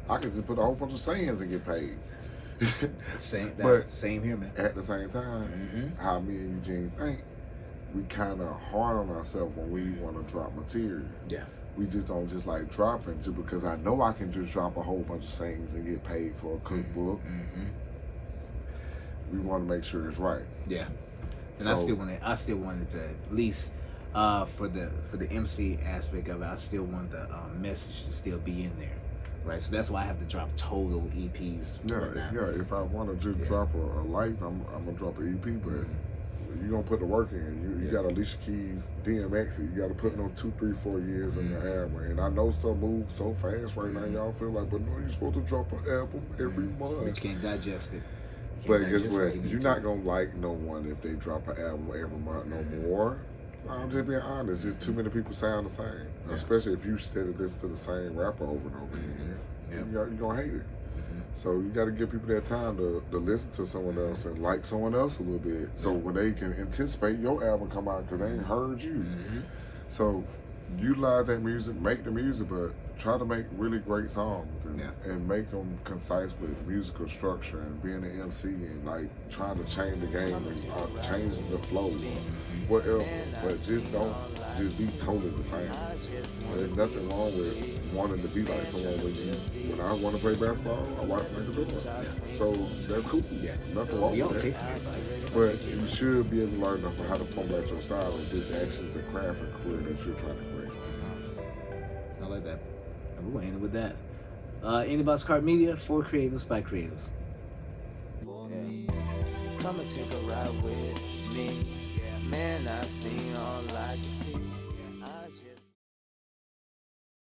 I could just put a whole bunch of sayings and get paid. Same here, man. At the same time, how me and Eugene think, we kind of hard on ourselves when we want to drop material. Yeah. We just don't just like drop it just because I know I can just drop a whole bunch of sayings and get paid for a cookbook. We want to make sure it's right. Yeah. And so, I still wanted to at least for the MC aspect of it, I still want the message to still be in there, right? So that's why I have to drop total EPs. Yeah. If I want to just drop a light, I'm gonna drop an EP, but you're gonna put the work in. You got Alicia Keys, DMX. You got to put no 2, 3, 4 years in your album. And I know stuff moves so fast right now. Y'all feel like, but no, you're supposed to drop an album every month. But you can't digest it. But guess what? You're not gonna like no one if they drop an album every month no more. I'm just being honest. Just too many people sound the same, especially if you steady listen to the same rapper over and over again. You're gonna hate it. So you got to give people that time to listen to someone else and like someone else a little bit, so when they can anticipate your album come out because they ain't heard you. So utilize that music, make the music, but try to make really great songs and make them concise with musical structure and being an MC and like trying to change the game and change the flow, whatever. But just don't just be totally the same. There's nothing wrong with wanting to be like someone. When I want to play basketball, I watch Michael Jordan. So that's cool. Yeah, nothing wrong with that. But you should be able to learn enough how to format your style if this actually the craft and career that you're trying to create. I like that. And we're going to end it with that. Indieboxkart Media, for creatives by creatives. Come and take a ride with me. Man, I see all I can see.